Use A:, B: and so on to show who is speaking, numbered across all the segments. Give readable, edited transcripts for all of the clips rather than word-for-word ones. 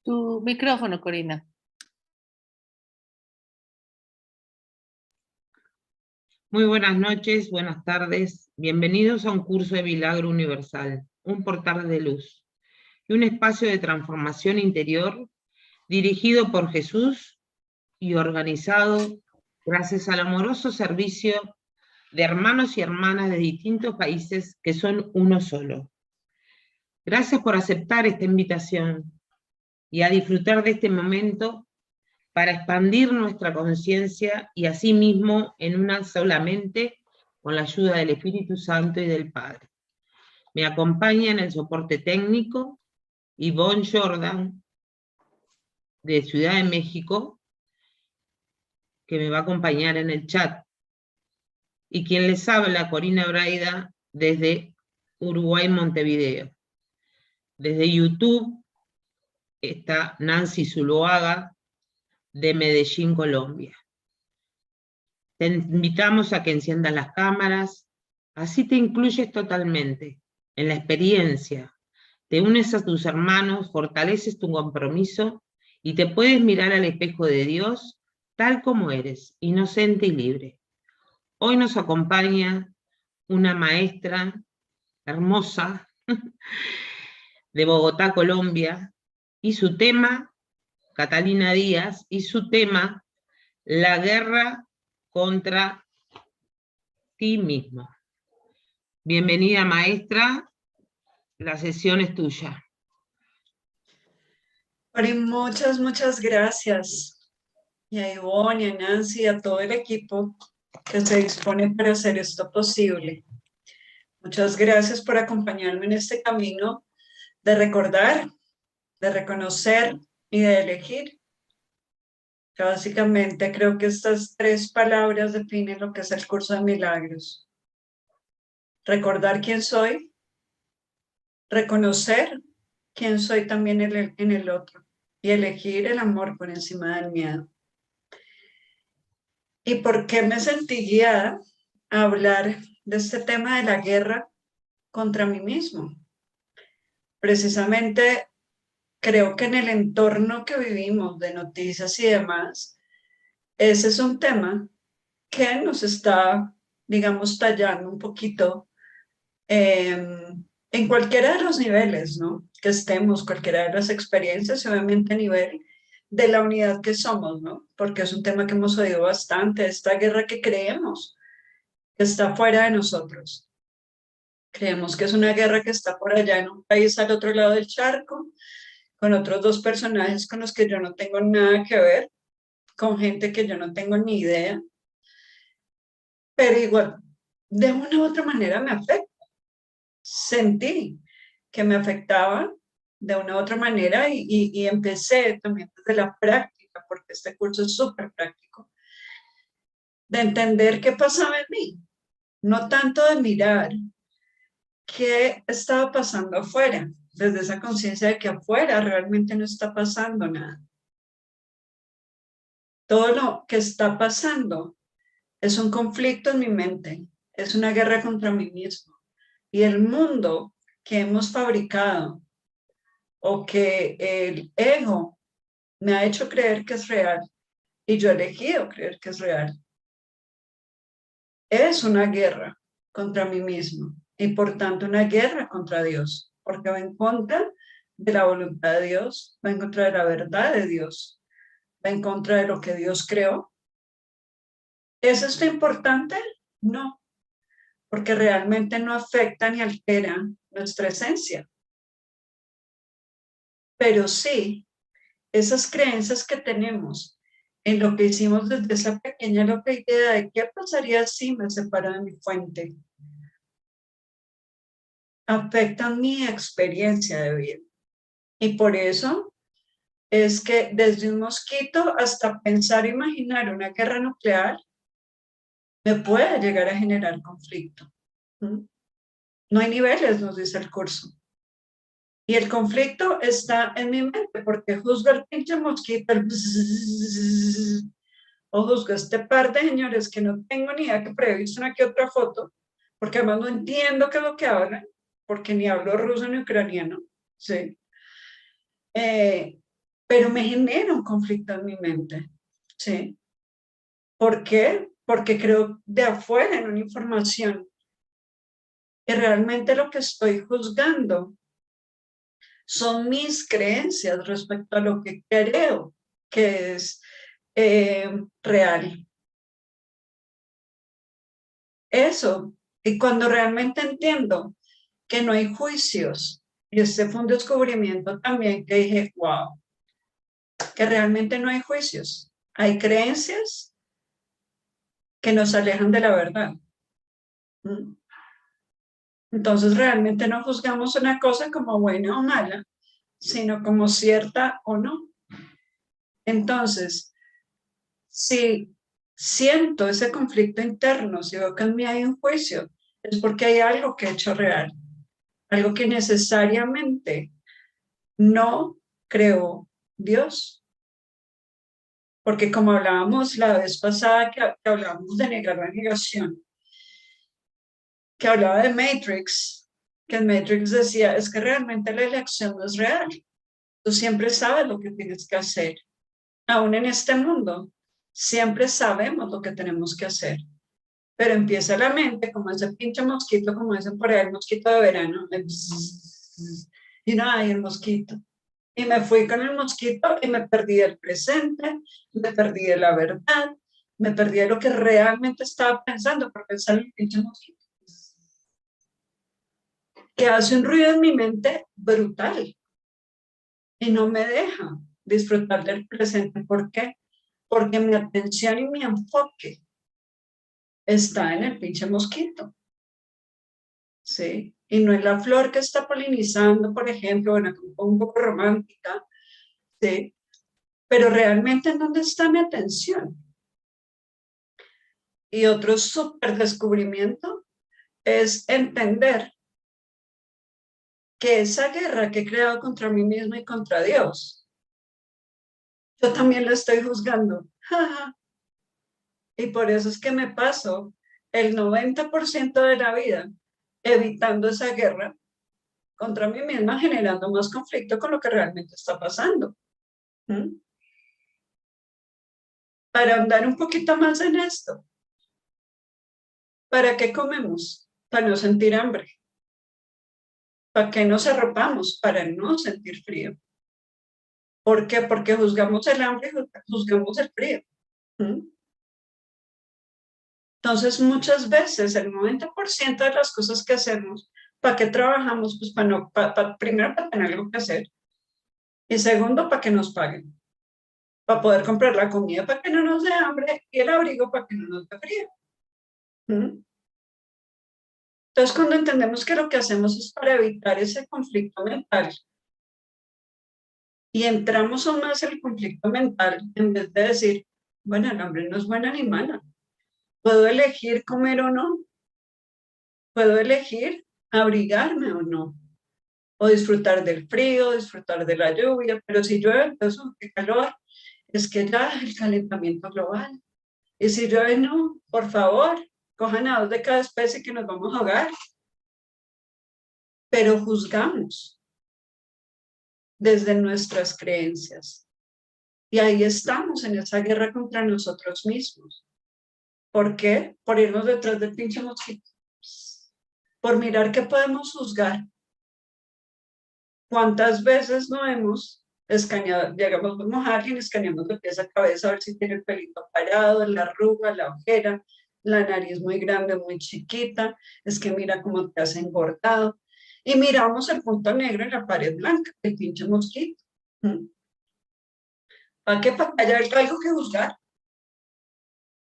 A: Tu micrófono, Corina.
B: Muy buenas noches, buenas tardes. Bienvenidos a un curso de Milagro Universal, un portal de luz y un espacio de transformación interior dirigido por Jesús y organizado gracias al amoroso servicio de hermanos y hermanas de distintos países que son uno solo. Gracias por aceptar esta invitación y a disfrutar de este momento para expandir nuestra conciencia y asimismo en una sola mente con la ayuda del Espíritu Santo y del Padre. Me acompaña en el soporte técnico Yvonne Jordan, de Ciudad de México, que me va a acompañar en el chat, y quien les habla, Corina Braida, desde Uruguay, Montevideo. Desde YouTube está Nancy Zuluaga, de Medellín, Colombia. Te invitamos a que enciendas las cámaras, así te incluyes totalmente en la experiencia, te unes a tus hermanos, fortaleces tu compromiso y te puedes mirar al espejo de Dios tal como eres, inocente y libre. Hoy nos acompaña una maestra hermosa de Bogotá, Colombia, y su tema, Catalina Díaz, y su tema, la guerra contra ti mismo. Bienvenida, maestra, la sesión es tuya.
C: Ori, muchas gracias. Y a Ivonne, y a Nancy, y a todo el equipo que se dispone para hacer esto posible. Muchas gracias por acompañarme en este camino de recordar, de reconocer y de elegir. Que básicamente creo que estas tres palabras definen lo que es el curso de milagros. Recordar quién soy, reconocer quién soy también en el otro y elegir el amor por encima del miedo. ¿Y por qué me sentí guiada a hablar de este tema de la guerra contra mí mismo? Precisamente creo que en el entorno que vivimos de noticias y demás, ese es un tema que nos está, digamos, tallando un poquito en cualquiera de los niveles, ¿no? Que estemos, cualquiera de las experiencias, y obviamente a nivel de la unidad que somos, ¿no? Porque es un tema que hemos oído bastante, esta guerra que creemos que está fuera de nosotros. Creemos que es una guerra que está por allá en un país al otro lado del charco, con otros dos personajes con los que yo no tengo nada que ver, con gente que yo no tengo ni idea, pero igual, de una u otra manera me afecta. Sentí que me afectaba de una u otra manera y empecé también desde la práctica, porque este curso es súper práctico, de entender qué pasaba en mí, no tanto de mirar qué estaba pasando afuera, desde esa conciencia de que afuera realmente no está pasando nada. Todo lo que está pasando es un conflicto en mi mente, es una guerra contra mí mismo. Y el mundo que hemos fabricado o que el ego me ha hecho creer que es real y yo he elegido creer que es real, es una guerra contra mí mismo y por tanto una guerra contra Dios, porque va en contra de la voluntad de Dios, va en contra de la verdad de Dios, va en contra de lo que Dios creó. ¿Es esto importante? No, porque realmente no afecta ni altera nuestra esencia. Pero sí, esas creencias que tenemos en lo que hicimos desde esa pequeña loca idea de qué pasaría si me separo de mi fuente, afectan mi experiencia de vida. Y por eso es que desde un mosquito hasta pensar e imaginar una guerra nuclear me puede llegar a generar conflicto. No hay niveles, nos dice el curso. Y el conflicto está en mi mente, porque juzgo el pinche mosquito, el bzzz, o juzgo este par de señores que no tengo ni idea, que previsto aquí otra foto, porque además no entiendo qué es lo que hablan, porque ni hablo ruso ni ucraniano, ¿sí? pero me genera un conflicto en mi mente, ¿sí? ¿Por qué? Porque creo de afuera en una información que realmente lo que estoy juzgando son mis creencias respecto a lo que creo que es real. Eso, y cuando realmente entiendo que no hay juicios, y este fue un descubrimiento también que dije, wow, que realmente no hay juicios, hay creencias que nos alejan de la verdad. ¿Mm? Entonces realmente no juzgamos una cosa como buena o mala, sino como cierta o no. Entonces, si siento ese conflicto interno, si veo que en mí hay un juicio, es porque hay algo que he hecho real, algo que necesariamente no creó Dios. Porque como hablábamos la vez pasada, que hablábamos de negar la negación, que hablaba de Matrix, que en Matrix decía, es que realmente la elección no es real. Tú siempre sabes lo que tienes que hacer. Aún en este mundo, siempre sabemos lo que tenemos que hacer. Pero empieza la mente, como ese pinche mosquito, como dicen por ahí, el mosquito de verano. Y no hay el mosquito. Y me fui con el mosquito y me perdí del presente, me perdí de la verdad, me perdí de lo que realmente estaba pensando por pensar en el pinche mosquito. Que hace un ruido en mi mente brutal y no me deja disfrutar del presente. ¿Por qué? Porque mi atención y mi enfoque está en el pinche mosquito, ¿sí? Y no en la flor que está polinizando, por ejemplo, bueno, un poco romántica, ¿sí? Pero realmente, ¿en dónde está mi atención? Y otro súper descubrimiento es entender que esa guerra que he creado contra mí misma y contra Dios, yo también la estoy juzgando. Y por eso es que me paso el 90% de la vida evitando esa guerra contra mí misma, generando más conflicto con lo que realmente está pasando. ¿Mm? Para ahondar un poquito más en esto, ¿para qué comemos? Para no sentir hambre. ¿Para qué nos arropamos? Para no sentir frío. ¿Por qué? Porque juzgamos el hambre y juzgamos el frío. ¿Mm? Entonces, muchas veces, el 90% de las cosas que hacemos, ¿para qué trabajamos? Pues para no, primero, para tener algo que hacer, y segundo, para que nos paguen, para poder comprar la comida para que no nos dé hambre y el abrigo para que no nos dé frío. ¿Mm? Entonces, cuando entendemos que lo que hacemos es para evitar ese conflicto mental y entramos aún más en el conflicto mental, en vez de decir, bueno, el hambre no es buena ni mala, puedo elegir comer o no, puedo elegir abrigarme o no, o disfrutar del frío, disfrutar de la lluvia, pero si llueve, entonces, qué calor, es que ya el calentamiento global. Y si llueve, no, por favor, cojan a 2 de cada especie que nos vamos a ahogar. Pero juzgamos desde nuestras creencias. Y ahí estamos en esa guerra contra nosotros mismos. ¿Por qué? Por irnos detrás del pinche mosquito. Por mirar qué podemos juzgar. ¿Cuántas veces no hemos escaneado, llegamos a alguien, escaneamos de pies a cabeza a ver si tiene el pelito parado, la arruga, la ojera, la nariz muy grande, muy chiquita, es que mira cómo te has engordado. Y miramos el punto negro en la pared blanca, el pinche mosquito. ¿Mm? ¿Para qué? Para que haya algo que juzgar.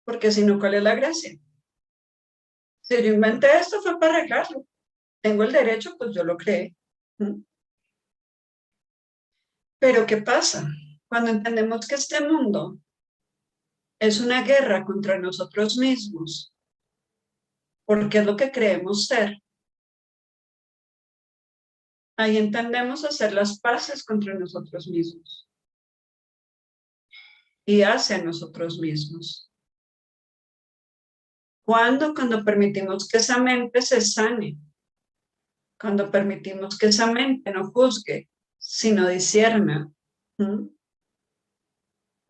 C: Porque si no, ¿cuál es la gracia? Si yo inventé esto fue para arreglarlo. Tengo el derecho, pues yo lo creé. ¿Mm? Pero ¿qué pasa? Cuando entendemos que este mundo es una guerra contra nosotros mismos, porque es lo que creemos ser, ahí entendemos hacer las paces contra nosotros mismos y hacia nosotros mismos. Cuando permitimos que esa mente se sane, cuando permitimos que esa mente no juzgue, sino discierna. ¿Mm?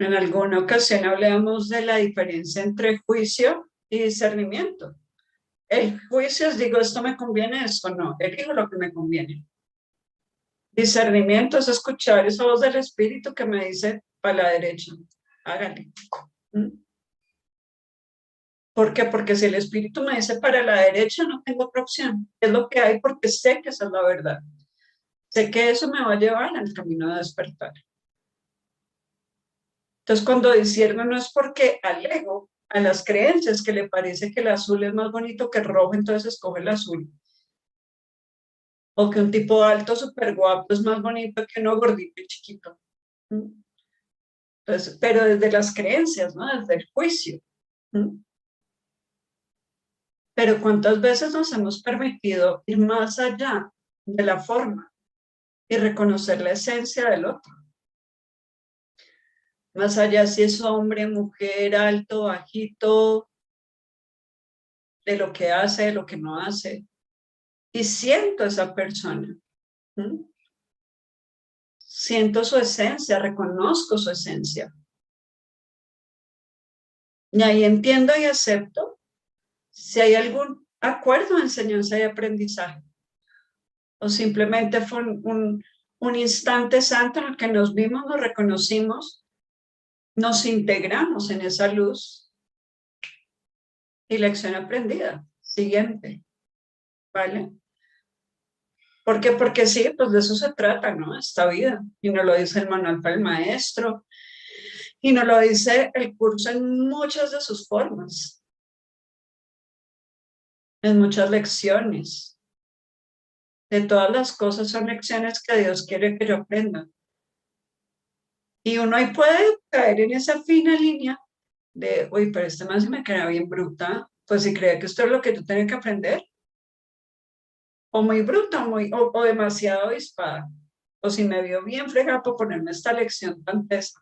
C: En alguna ocasión hablamos de la diferencia entre juicio y discernimiento. El juicio es, digo, esto me conviene, esto no, elijo lo que me conviene. Discernimiento es escuchar esa voz del espíritu que me dice para la derecha, hágale. ¿Por qué? Porque si el espíritu me dice para la derecha, no tengo otra opción. Es lo que hay porque sé que esa es la verdad. Sé que eso me va a llevar al camino de despertar. Entonces, cuando discierno no es porque al ego, a las creencias que le parece que el azul es más bonito que el rojo, entonces escoge el azul. O que un tipo alto, súper guapo, es más bonito que uno gordito y chiquito. Entonces, pero desde las creencias, ¿no? Desde el juicio. Pero ¿cuántas veces nos hemos permitido ir más allá de la forma y reconocer la esencia del otro? Más allá si es hombre, mujer, alto, bajito, de lo que hace, de lo que no hace. Y siento esa persona. Siento su esencia, reconozco su esencia. Y ahí entiendo y acepto si hay algún acuerdo de enseñanza y aprendizaje. O simplemente fue un instante santo en el que nos vimos, nos reconocimos, nos integramos en esa luz y lección aprendida. Siguiente, ¿vale? ¿Por qué? Porque sí, pues de eso se trata, ¿no? Esta vida. Y nos lo dice el manual para el maestro. Y nos lo dice el curso en muchas de sus formas. En muchas lecciones. De todas las cosas son lecciones que Dios quiere que yo aprenda. Y uno ahí puede caer en esa fina línea de, uy, pero este man se me queda bien bruta, pues si cree que esto es lo que yo tengo que aprender, o muy bruta, o demasiado avispada, o si me vio bien fregada por ponerme esta lección tan tesa.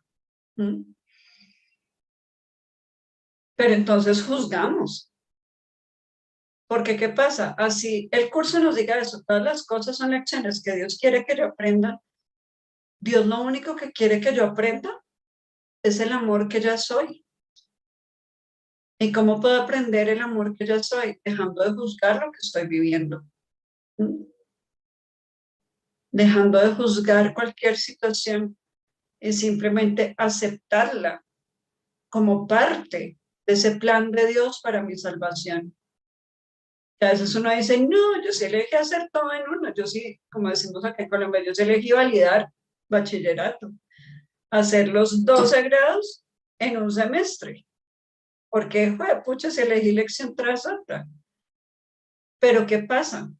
C: Pero entonces juzgamos, porque ¿qué pasa? Así el curso nos diga eso, todas las cosas son lecciones que Dios quiere que yo aprenda. Dios lo único que quiere que yo aprenda es el amor que ya soy. ¿Y cómo puedo aprender el amor que ya soy? Dejando de juzgar lo que estoy viviendo. Dejando de juzgar cualquier situación y simplemente aceptarla como parte de ese plan de Dios para mi salvación. Y a veces uno dice, no, yo sí elegí hacer todo en uno, yo sí, como decimos acá en Colombia, yo sí elegí validar bachillerato, hacer los 12 grados en un semestre, porque, pucha, si elegí lección tras otra. Pero ¿qué pasa?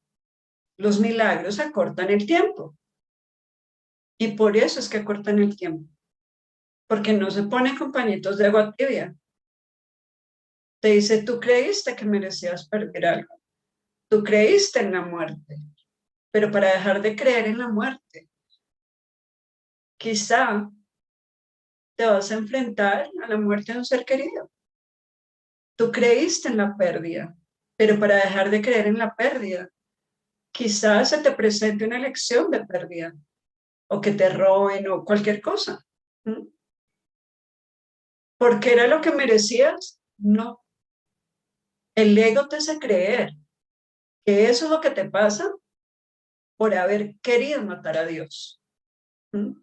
C: Los milagros acortan el tiempo. Y por eso es que acortan el tiempo. Porque no se ponen con pañitos de agua tibia. Te dice, tú creíste que merecías perder algo. Tú creíste en la muerte. Pero para dejar de creer en la muerte, quizá te vas a enfrentar a la muerte de un ser querido. Tú creíste en la pérdida. Pero para dejar de creer en la pérdida, quizás se te presente una elección de pérdida. O que te roben o cualquier cosa. ¿Porque era lo que merecías? No. El ego te hace creer que eso es lo que te pasa por haber querido matar a Dios. Eso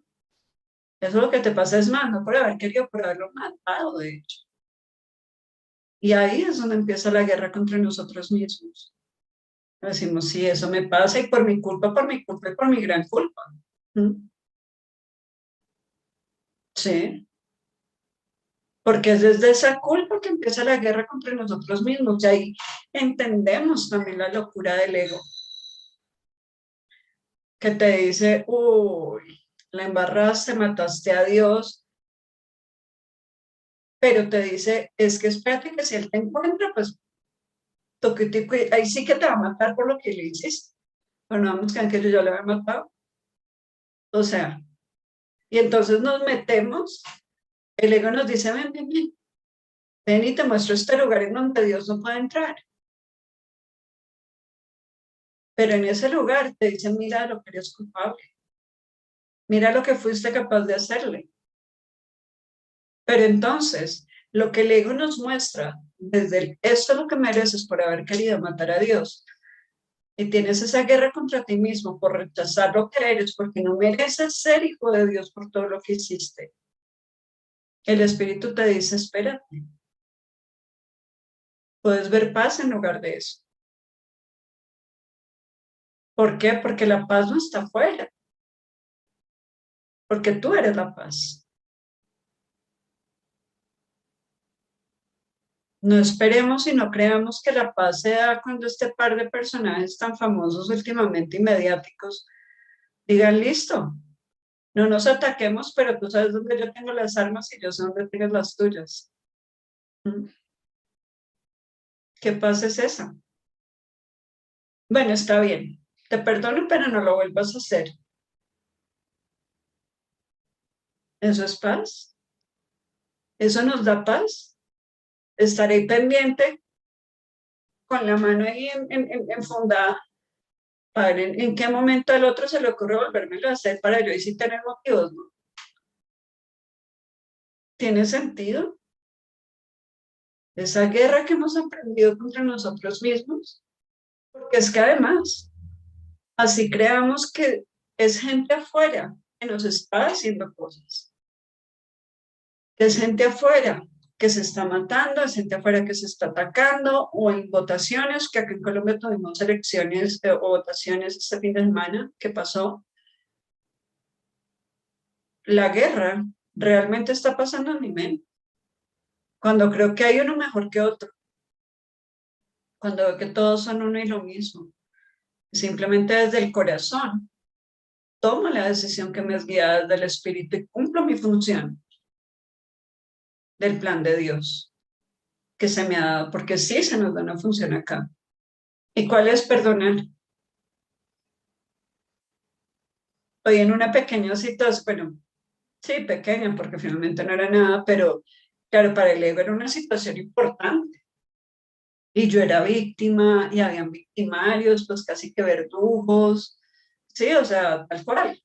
C: es lo que te pasa, es más, no por haber querido, por haberlo matado, de hecho. Y ahí es donde empieza la guerra contra nosotros mismos. Decimos, sí, eso me pasa y por mi culpa y por mi gran culpa. Sí, porque es desde esa culpa que empieza la guerra contra nosotros mismos. Y ahí entendemos también la locura del ego, que te dice, uy, la embarraste, mataste a Dios, pero te dice, es que espérate que si él te encuentra, pues ahí sí que te va a matar por lo que le hiciste. Pero no vamos que yo ya le había matado. O sea, y entonces nos metemos, el ego nos dice, ven, ven, ven, ven y te muestro este lugar en donde Dios no puede entrar. Pero en ese lugar te dicen, mira lo que eres culpable. Mira lo que fuiste capaz de hacerle. Pero entonces, lo que el ego nos muestra, desde esto es lo que mereces por haber querido matar a Dios, y tienes esa guerra contra ti mismo por rechazar lo que eres, porque no mereces ser hijo de Dios por todo lo que hiciste. El Espíritu te dice, espérate. Puedes ver paz en lugar de eso. ¿Por qué? Porque la paz no está afuera. Porque tú eres la paz. No esperemos y no creamos que la paz se da cuando este par de personajes tan famosos últimamente y mediáticos digan, listo, no nos ataquemos, pero tú sabes dónde yo tengo las armas y yo sé dónde tienes las tuyas. ¿Mm? ¿Qué paz es esa? Bueno, está bien. Te perdono, pero no lo vuelvas a hacer. ¿Eso es paz? ¿Eso nos da paz? Estaré pendiente con la mano ahí enfundada para ver en qué momento al otro se le ocurre volvérmelo a hacer para yo y sí tener motivos, ¿no? ¿Tiene sentido? Esa guerra que hemos aprendido contra nosotros mismos, porque es que además, así creamos que es gente afuera que nos está haciendo cosas, que es gente afuera que se está matando, es gente afuera que se está atacando, o en votaciones, que acá en Colombia tuvimos elecciones o votaciones este fin de semana que pasó. La guerra realmente está pasando en mi mente, cuando creo que hay uno mejor que otro, cuando veo que todos son uno y lo mismo, simplemente desde el corazón tomo la decisión que me es guiada desde el espíritu y cumplo mi función del plan de Dios que se me ha dado, porque sí se nos da una función acá. ¿Y cuál es perdonar? Hoy en una pequeña situación, bueno, sí, pequeña, porque finalmente no era nada, pero claro, para el ego era una situación importante. Y yo era víctima, y habían victimarios, pues casi que verdugos, sí, o sea, tal cual.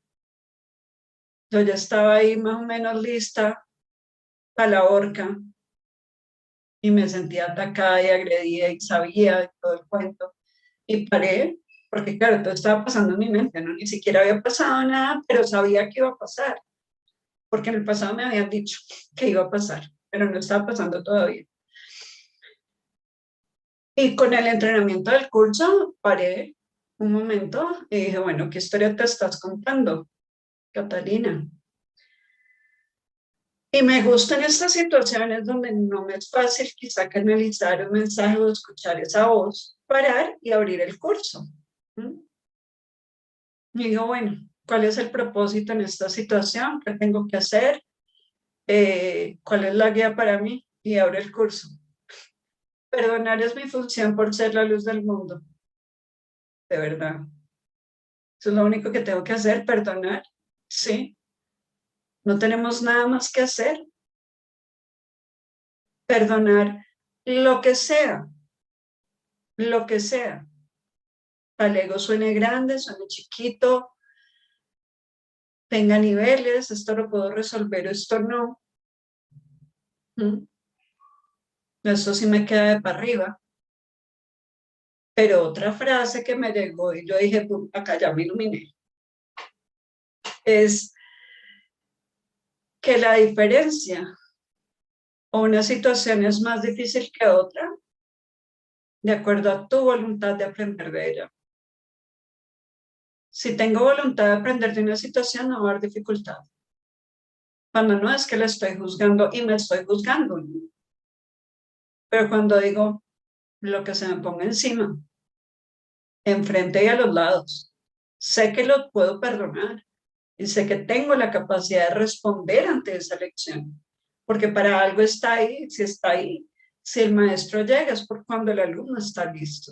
C: Yo ya estaba ahí más o menos lista para la horca, y me sentía atacada y agredida y sabía de todo el cuento. Y paré, porque claro, todo estaba pasando en mi mente, ¿no? Ni siquiera había pasado nada, pero sabía que iba a pasar, porque en el pasado me habían dicho que iba a pasar, pero no estaba pasando todavía. Y con el entrenamiento del curso paré un momento y dije, bueno, ¿qué historia te estás contando, Catalina? Y me gustan estas situaciones donde no me es fácil quizá canalizar un mensaje o escuchar esa voz, parar y abrir el curso. ¿Mm? Y digo, bueno, ¿cuál es el propósito en esta situación? ¿Qué tengo que hacer? ¿Cuál es la guía para mí? Y abro el curso. Perdonar es mi función por ser la luz del mundo, de verdad. Eso es lo único que tengo que hacer, perdonar. Sí, no tenemos nada más que hacer. Perdonar lo que sea, lo que sea. Al ego suene grande, suene chiquito, tenga niveles, esto lo puedo resolver, esto no. ¿Mm? Esto sí me queda de para arriba. Pero otra frase que me llegó y yo dije, "Pum, acá ya me iluminé", es que la diferencia o una situación es más difícil que otra de acuerdo a tu voluntad de aprender de ella. Si tengo voluntad de aprender de una situación, no va a haber dificultad. Cuando no es que la estoy juzgando y me estoy juzgando, ¿no? Pero cuando digo lo que se me ponga encima, enfrente y a los lados, sé que lo puedo perdonar y sé que tengo la capacidad de responder ante esa lección, porque para algo está ahí, si el maestro llega es por cuando el alumno está listo.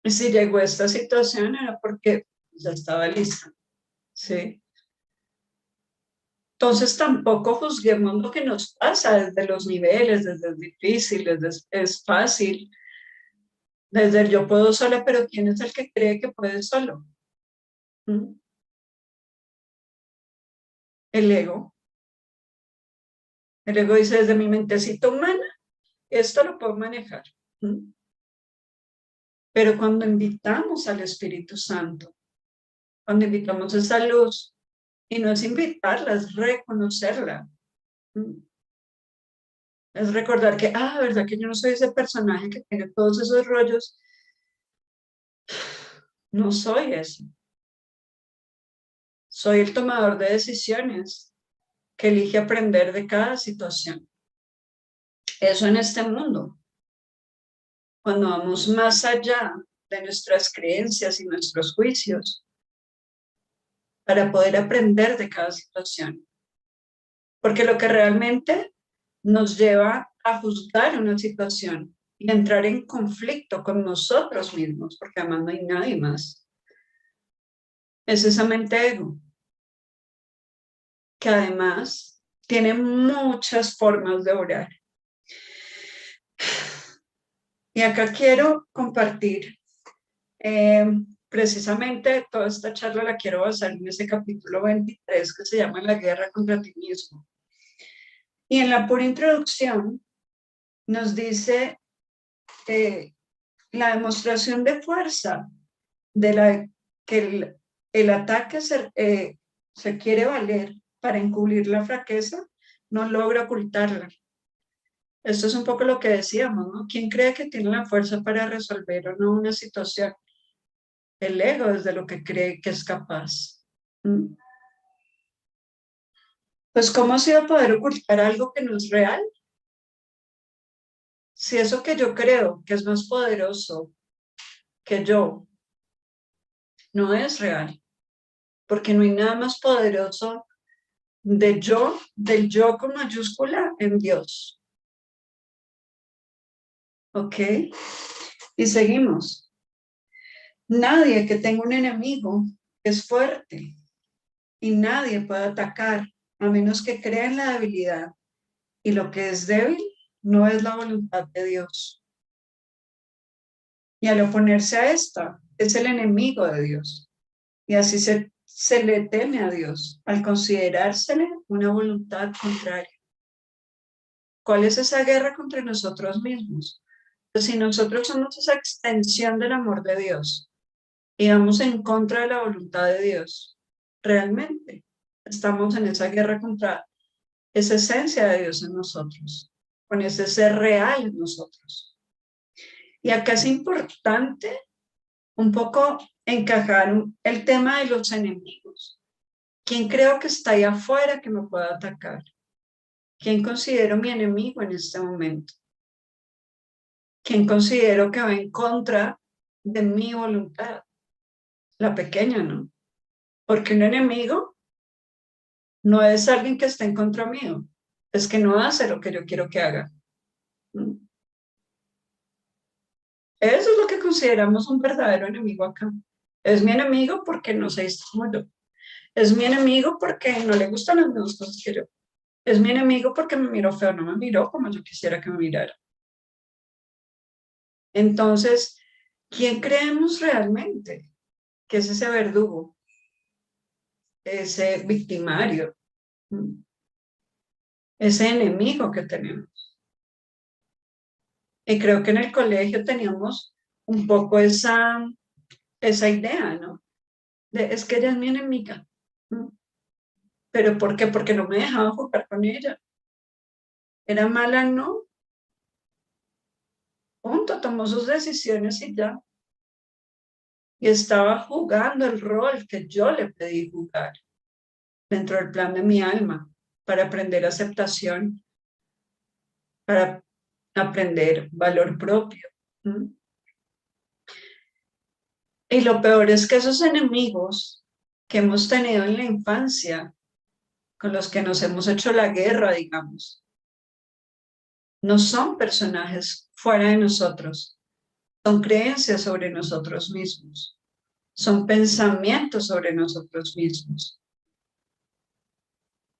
C: Y si llegó a esta situación era porque ya estaba listo, ¿sí? Entonces tampoco juzguemos lo que nos pasa desde los niveles, desde es difícil, desde es fácil, desde el yo puedo sola, pero ¿quién es el que cree que puede solo? ¿Mm? El ego. El ego dice, desde mi mentecita humana, esto lo puedo manejar. ¿Mm? Pero cuando invitamos al Espíritu Santo, cuando invitamos esa luz, y no es invitarla, es reconocerla. ¿Mm? Es recordar que, verdad que yo no soy ese personaje que tiene todos esos rollos. No soy eso. Soy el tomador de decisiones que elige aprender de cada situación. Eso en este mundo. Cuando vamos más allá de nuestras creencias y nuestros juicios, para poder aprender de cada situación. Porque lo que realmente nos lleva a juzgar una situación y entrar en conflicto con nosotros mismos, porque además no hay nadie más, es esa mente ego, que además tiene muchas formas de orar. Y acá quiero compartir, precisamente toda esta charla la quiero basar en ese capítulo 23 que se llama La guerra contra ti mismo. Y en la pura introducción nos dice la demostración de fuerza de la que el ataque se quiere valer para encubrir la fraqueza, no logra ocultarla. Esto es un poco lo que decíamos, ¿no? ¿Quién cree que tiene la fuerza para resolver o no una situación? El ego es de lo que cree que es capaz. ¿Mm? Pues, ¿cómo se va a poder ocultar algo que no es real? Si eso que yo creo que es más poderoso que yo no es real, porque no hay nada más poderoso del yo con mayúscula en Dios. ¿Ok? Y seguimos. Nadie que tenga un enemigo es fuerte y nadie puede atacar a menos que crea en la debilidad. Y lo que es débil no es la voluntad de Dios. Y al oponerse a esta, es el enemigo de Dios. Y así se le teme a Dios al considerársele una voluntad contraria. ¿Cuál es esa guerra contra nosotros mismos? Pues si nosotros somos esa extensión del amor de Dios y vamos en contra de la voluntad de Dios, realmente estamos en esa guerra contra esa esencia de Dios en nosotros, con ese ser real en nosotros. Y acá es importante un poco encajar el tema de los enemigos. ¿Quién creo que está ahí afuera que me pueda atacar? ¿Quién considero mi enemigo en este momento? ¿Quién considero que va en contra de mi voluntad? La pequeña, ¿no? Porque un enemigo no es alguien que esté en contra mío, es que no hace lo que yo quiero que haga. Eso es lo que consideramos un verdadero enemigo acá. Es mi enemigo porque no se dice como yo. Es mi enemigo porque no le gustan las mismas cosas que yo. Es mi enemigo porque me miró feo, no me miró como yo quisiera que me mirara. Entonces, ¿quién creemos realmente que es ese verdugo? Ese victimario, ese enemigo que tenemos. Y creo que en el colegio teníamos un poco esa idea, ¿no? Es que ella es mi enemiga. ¿Pero por qué? Porque no me dejaba jugar con ella. Era mala, no. Punto, tomó sus decisiones y ya. Y estaba jugando el rol que yo le pedí jugar dentro del plan de mi alma para aprender aceptación, para aprender valor propio. Y lo peor es que esos enemigos que hemos tenido en la infancia, con los que nos hemos hecho la guerra, digamos, no son personajes fuera de nosotros, son creencias sobre nosotros mismos, son pensamientos sobre nosotros mismos,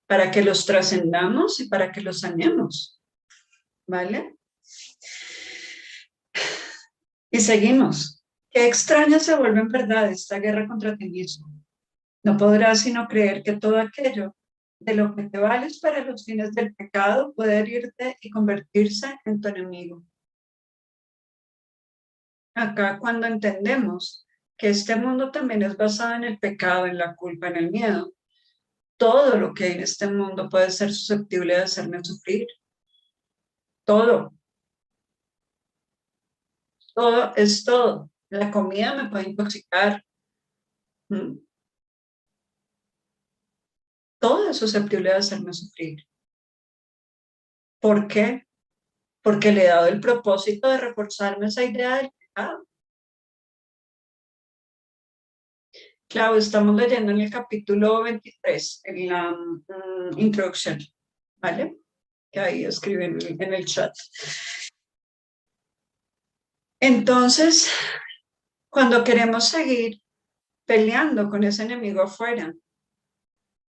C: para que los trascendamos y para que los sanemos, ¿vale? Y seguimos. Qué extraña se vuelve en verdad esta guerra contra ti mismo. No podrás sino creer que todo aquello de lo que te vales para los fines del pecado puede herirte y convertirse en tu enemigo. Acá cuando entendemos que este mundo también es basado en el pecado, en la culpa, en el miedo, todo lo que hay en este mundo puede ser susceptible de hacerme sufrir. Todo. Todo es todo. La comida me puede intoxicar. Todo es susceptible de hacerme sufrir. ¿Por qué? Porque le he dado el propósito de reforzarme esa idea del pecado. Claro, estamos leyendo en el capítulo 23, en la introducción, ¿vale? Que ahí escriben en el chat. Entonces, cuando queremos seguir peleando con ese enemigo afuera,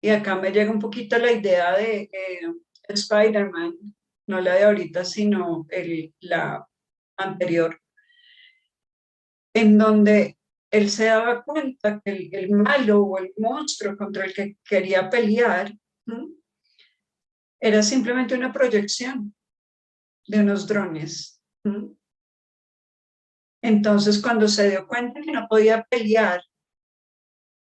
C: y acá me llega un poquito la idea de Spider-Man, no la de ahorita, sino la anterior, en donde él se daba cuenta que el malo o el monstruo contra el que quería pelear era simplemente una proyección de unos drones. Entonces, cuando se dio cuenta que no podía pelear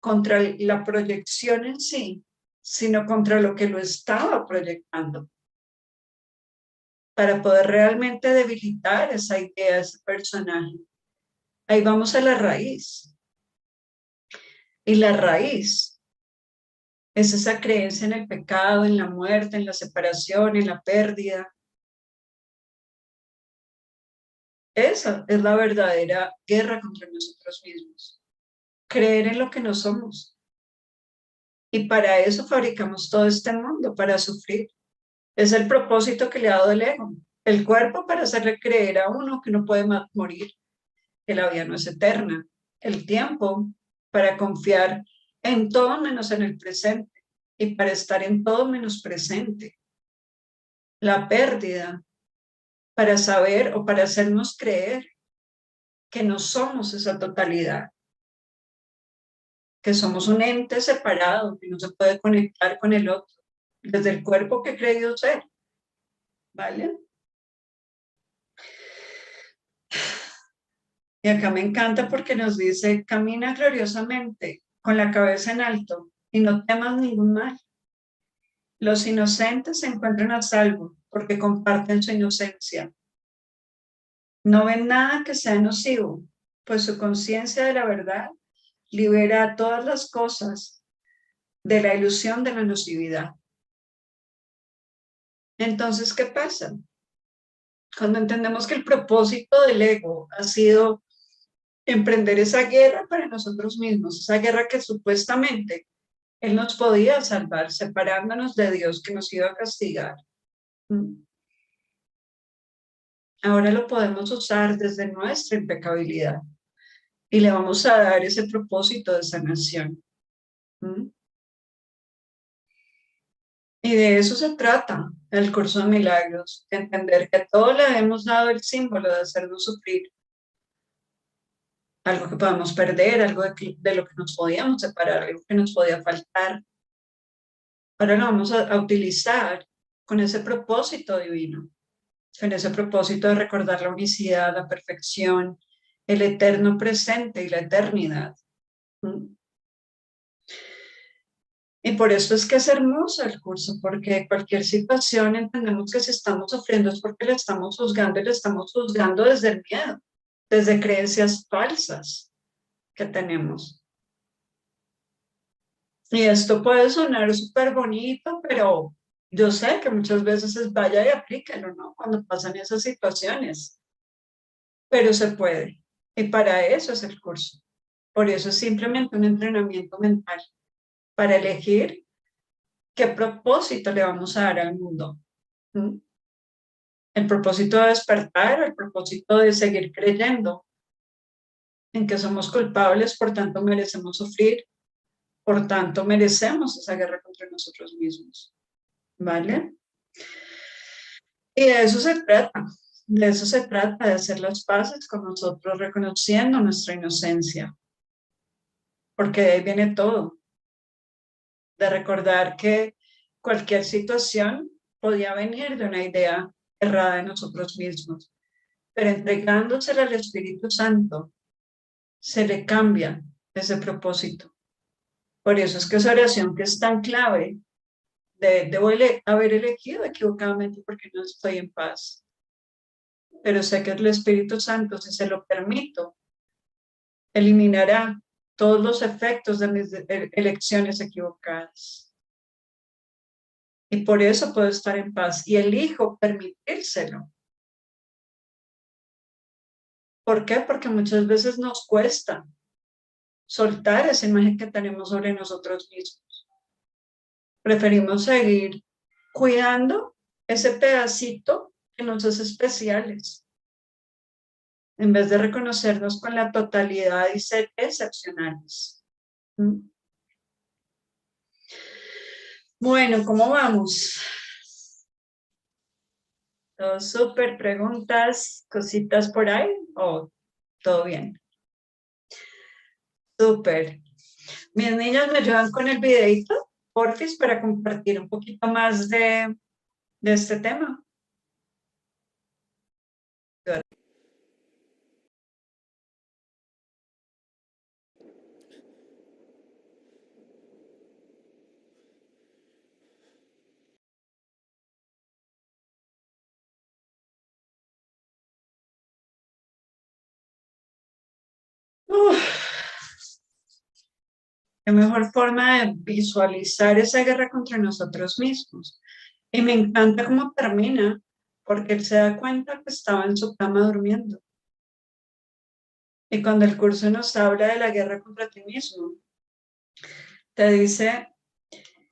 C: contra la proyección en sí, sino contra lo que lo estaba proyectando, para poder realmente debilitar esa idea, ese personaje. Ahí vamos a la raíz. Y la raíz es esa creencia en el pecado, en la muerte, en la separación, en la pérdida. Esa es la verdadera guerra contra nosotros mismos. Creer en lo que no somos. Y para eso fabricamos todo este mundo, para sufrir. Es el propósito que le ha dado el ego. El cuerpo para hacerle creer a uno que no puede morir, que la vida no es eterna. El tiempo para confiar en todo menos en el presente y para estar en todo menos presente. La pérdida para saber o para hacernos creer que no somos esa totalidad, que somos un ente separado, que no se puede conectar con el otro, desde el cuerpo que he creído ser, ¿vale? Y acá me encanta porque nos dice, camina gloriosamente, con la cabeza en alto, y no temas ningún mal. Los inocentes se encuentran a salvo, porque comparten su inocencia. No ven nada que sea nocivo, pues su conciencia de la verdad libera a todas las cosas de la ilusión de la nocividad. Entonces, ¿qué pasa? Cuando entendemos que el propósito del ego ha sido emprender esa guerra para nosotros mismos, esa guerra que supuestamente Él nos podía salvar, separándonos de Dios que nos iba a castigar. Ahora lo podemos usar desde nuestra impecabilidad y le vamos a dar ese propósito de sanación. Y de eso se trata el curso de milagros, de entender que a todos le hemos dado el símbolo de hacernos sufrir, algo que podamos perder, algo de lo que nos podíamos separar, algo que nos podía faltar. Ahora lo vamos a utilizar con ese propósito divino, con ese propósito de recordar la unicidad, la perfección, el eterno presente y la eternidad. Y por eso es que es hermoso el curso, porque cualquier situación entendemos que si estamos sufriendo es porque la estamos juzgando y la estamos juzgando desde el miedo, desde creencias falsas que tenemos. Y esto puede sonar súper bonito, pero yo sé que muchas veces es vaya y aplíquelo, ¿no? Cuando pasan esas situaciones. Pero se puede. Y para eso es el curso. Por eso es simplemente un entrenamiento mental, para elegir qué propósito le vamos a dar al mundo. El propósito de despertar, el propósito de seguir creyendo en que somos culpables, por tanto merecemos sufrir, por tanto merecemos esa guerra contra nosotros mismos. ¿Vale? Y de eso se trata. De eso se trata, de hacer las paces con nosotros, reconociendo nuestra inocencia. Porque de ahí viene todo. De recordar que cualquier situación podía venir de una idea errada de nosotros mismos, pero entregándosela al Espíritu Santo, se le cambia ese propósito. Por eso es que esa oración que es tan clave, debo haber elegido equivocadamente porque no estoy en paz. Pero sé que el Espíritu Santo, si se lo permito, eliminará todos los efectos de mis elecciones equivocadas. Y por eso puedo estar en paz y elijo permitírselo. ¿Por qué? Porque muchas veces nos cuesta soltar esa imagen que tenemos sobre nosotros mismos. Preferimos seguir cuidando ese pedacito que nos hace especiales, en vez de reconocernos con la totalidad y ser excepcionales. Bueno, ¿cómo vamos? ¿Todo súper? ¿Preguntas? ¿Cositas por ahí? ¿O todo bien? Súper. Mis niños me ayudan con el videito, porfis, para compartir un poquito más de este tema. Qué mejor forma de visualizar esa guerra contra nosotros mismos. Y me encanta cómo termina, porque él se da cuenta que estaba en su cama durmiendo. Y cuando el curso nos habla de la guerra contra ti mismo, te dice,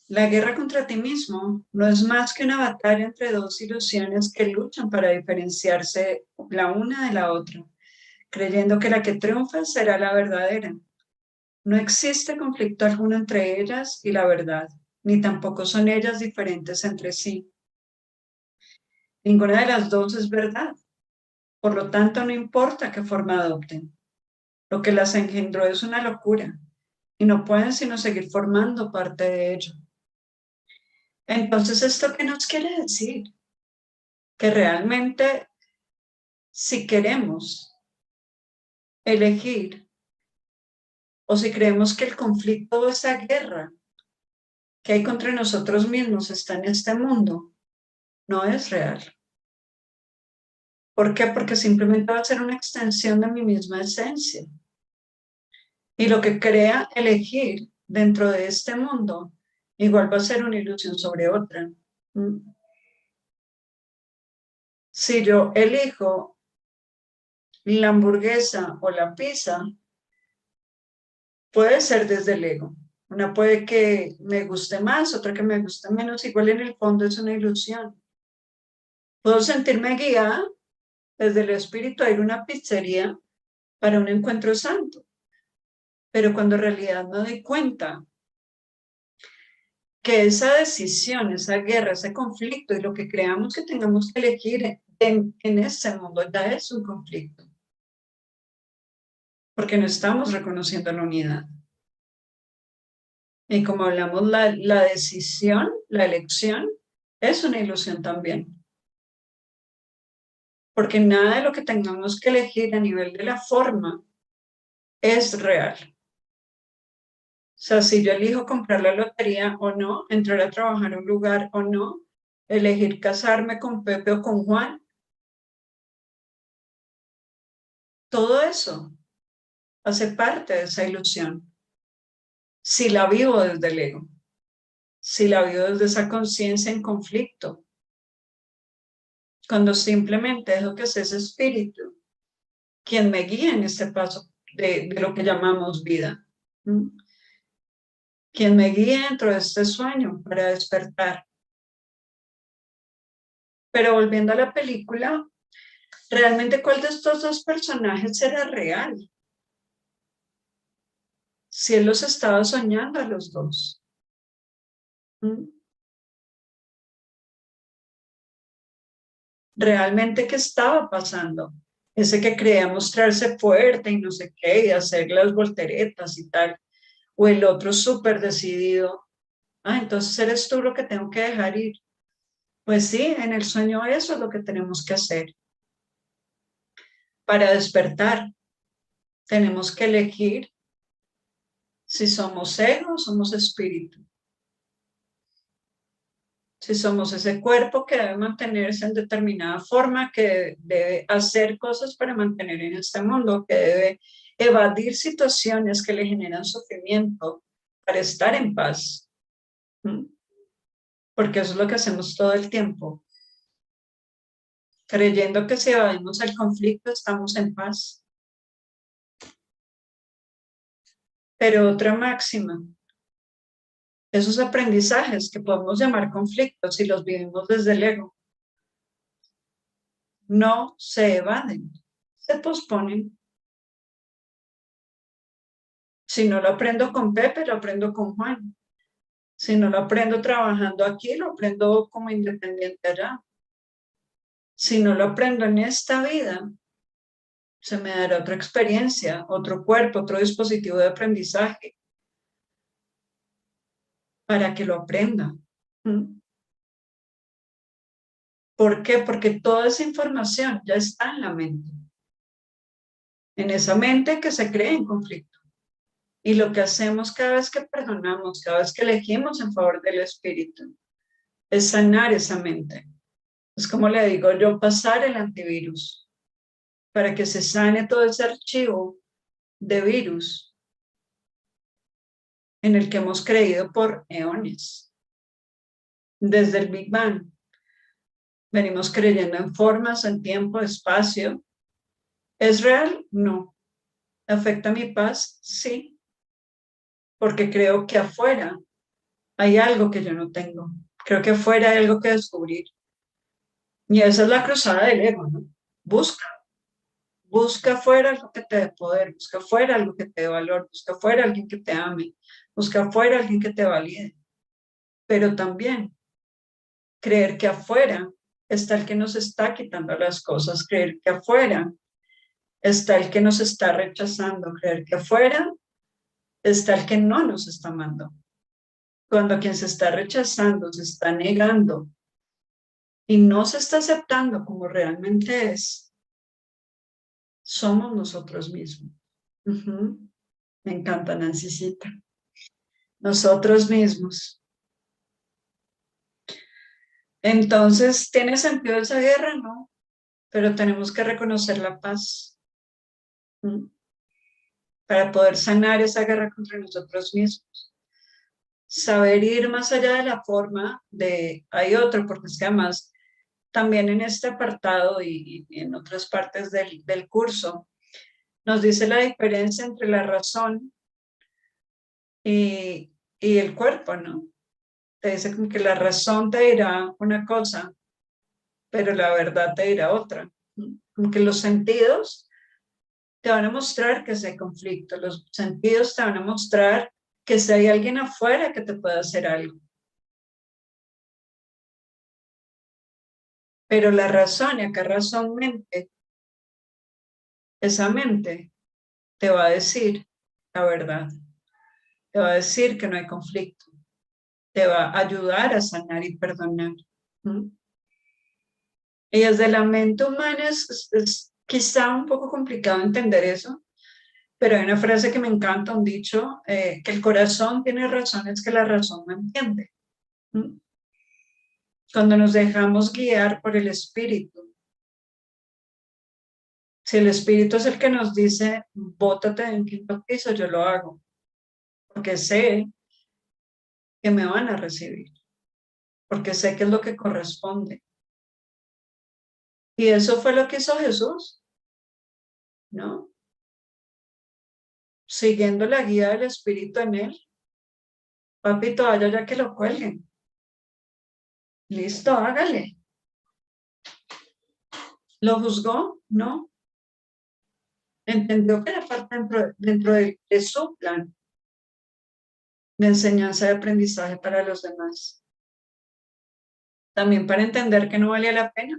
C: la guerra contra ti mismo no es más que una batalla entre dos ilusiones que luchan para diferenciarse la una de la otra, creyendo que la que triunfa será la verdadera. No existe conflicto alguno entre ellas y la verdad, ni tampoco son ellas diferentes entre sí. Ninguna de las dos es verdad. Por lo tanto, no importa qué forma adopten. Lo que las engendró es una locura y no pueden sino seguir formando parte de ello. Entonces, ¿esto qué nos quiere decir? Que realmente, si queremos elegir o si creemos que el conflicto o esa guerra que hay contra nosotros mismos está en este mundo, no es real. ¿Por qué? Porque simplemente va a ser una extensión de mi misma esencia. Y lo que crea elegir dentro de este mundo, igual va a ser una ilusión sobre otra. Si yo elijo la hamburguesa o la pizza, puede ser desde el ego. Una puede que me guste más, otra que me guste menos. Igual en el fondo es una ilusión. Puedo sentirme guiada desde el espíritu a ir a una pizzería para un encuentro santo. Pero cuando en realidad me doy cuenta que esa decisión, esa guerra, ese conflicto y lo que creamos que tengamos que elegir en este mundo ya es un conflicto. Porque no estamos reconociendo la unidad. Y como hablamos, la decisión, la elección, es una ilusión también. Porque nada de lo que tengamos que elegir a nivel de la forma es real. O sea, si yo elijo comprar la lotería o no, entrar a trabajar a un lugar o no, elegir casarme con Pepe o con Juan, todo eso hace parte de esa ilusión. Si la vivo desde el ego, si la vivo desde esa conciencia en conflicto, cuando simplemente dejo que sea ese espíritu quien me guía en este paso de lo que llamamos vida. Quien me guía dentro de este sueño para despertar. Pero volviendo a la película, ¿realmente cuál de estos dos personajes era real? Si él los estaba soñando a los dos. ¿Realmente qué estaba pasando? Ese que creía mostrarse fuerte y no sé qué, y hacer las volteretas y tal. O el otro súper decidido Ah, entonces eres tú lo que tengo que dejar ir. Pues sí, en el sueño eso es lo que tenemos que hacer. Para despertar, tenemos que elegir si somos ego o somos espíritu. Si somos ese cuerpo que debe mantenerse en determinada forma, que debe hacer cosas para mantener en este mundo, que debe evadir situaciones que le generan sufrimiento para estar en paz. ¿Mm? Porque eso es lo que hacemos todo el tiempo, creyendo que si evadimos el conflicto estamos en paz. Pero otra máxima, esos aprendizajes que podemos llamar conflictos si los vivimos desde el ego, no se evaden, se posponen. Si no lo aprendo con Pepe, lo aprendo con Juan. Si no lo aprendo trabajando aquí, lo aprendo como independiente allá. Si no lo aprendo en esta vida, se me dará otra experiencia, otro cuerpo, otro dispositivo de aprendizaje para que lo aprenda. ¿Mm? ¿Por qué? Porque toda esa información ya está en la mente. En esa mente que se cree en conflicto. Y lo que hacemos cada vez que perdonamos, cada vez que elegimos en favor del espíritu, es sanar esa mente. Es como le digo yo, pasar el antivirus para que se sane todo ese archivo de virus en el que hemos creído por eones. Desde el Big Bang venimos creyendo en formas, en tiempo, espacio. ¿Es real? No. ¿Afecta mi paz? Sí. Porque creo que afuera hay algo que yo no tengo. Creo que afuera hay algo que descubrir. Y esa es la cruzada del ego, ¿no? Busca afuera algo que te dé poder, busca afuera algo que te dé valor, busca afuera alguien que te ame, busca afuera alguien que te valide. Pero también creer que afuera está el que nos está quitando las cosas, creer que afuera está el que nos está rechazando, creer que afuera está el que no nos está amando. Cuando quien se está rechazando, se está negando y no se está aceptando como realmente es, somos nosotros mismos. Me encanta, Nancycita. Nosotros mismos. Entonces, ¿tiene sentido esa guerra? No, pero tenemos que reconocer la paz para poder sanar esa guerra contra nosotros mismos. Saber ir más allá de la forma de, hay otro, porque es que además también en este apartado y en otras partes del curso, nos dice la diferencia entre la razón y el cuerpo, ¿no? Te dice como que la razón te dirá una cosa, pero la verdad te dirá otra. Como que los sentidos te van a mostrar que si hay conflicto, los sentidos te van a mostrar que si hay alguien afuera que te pueda hacer algo. Pero la razón, y acá razón mente, esa mente te va a decir la verdad, te va a decir que no hay conflicto, te va a ayudar a sanar y perdonar. Y desde la mente humana es quizá un poco complicado entender eso, pero hay una frase que me encanta, un dicho, que el corazón tiene razones que la razón no entiende. Cuando nos dejamos guiar por el espíritu, si el espíritu es el que nos dice, bótate en quinto piso, yo lo hago, porque sé que me van a recibir, porque sé que es lo que corresponde. Y eso fue lo que hizo Jesús, ¿no? Siguiendo la guía del espíritu en él. Papito, vaya ya que lo cuelguen. Listo, hágale. ¿Lo juzgó? No. Entendió que era parte dentro de su plan de enseñanza y aprendizaje para los demás. También para entender que no valía la pena,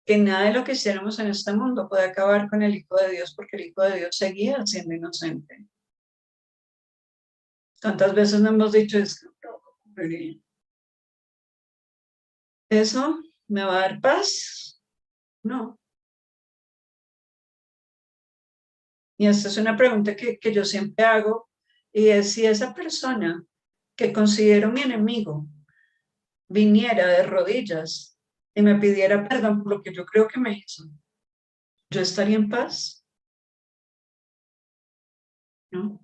C: que nada de lo que hiciéramos en este mundo puede acabar con el Hijo de Dios, porque el Hijo de Dios seguía siendo inocente. ¿Cuántas veces no hemos dicho, es que Muy bien. ¿Eso me va a dar paz? No. Y esta es una pregunta que yo siempre hago, y es si esa persona que considero mi enemigo viniera de rodillas y me pidiera perdón por lo que yo creo que me hizo, ¿yo estaría en paz? ¿No?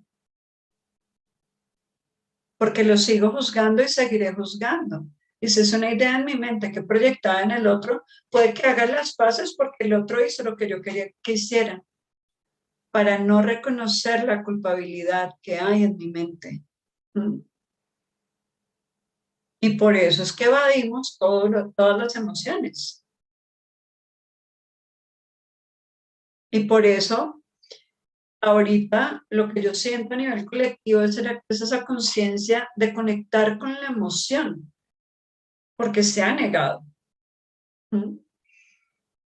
C: Porque lo sigo juzgando y seguiré juzgando. Y si es una idea en mi mente que proyectada en el otro, puede que haga las paces porque el otro hizo lo que yo quería que hiciera, para no reconocer la culpabilidad que hay en mi mente. ¿Mm? Y por eso es que evadimos todas las emociones. Y por eso, ahorita, lo que yo siento a nivel colectivo es esa conciencia de conectar con la emoción, porque se ha negado. ¿Mm?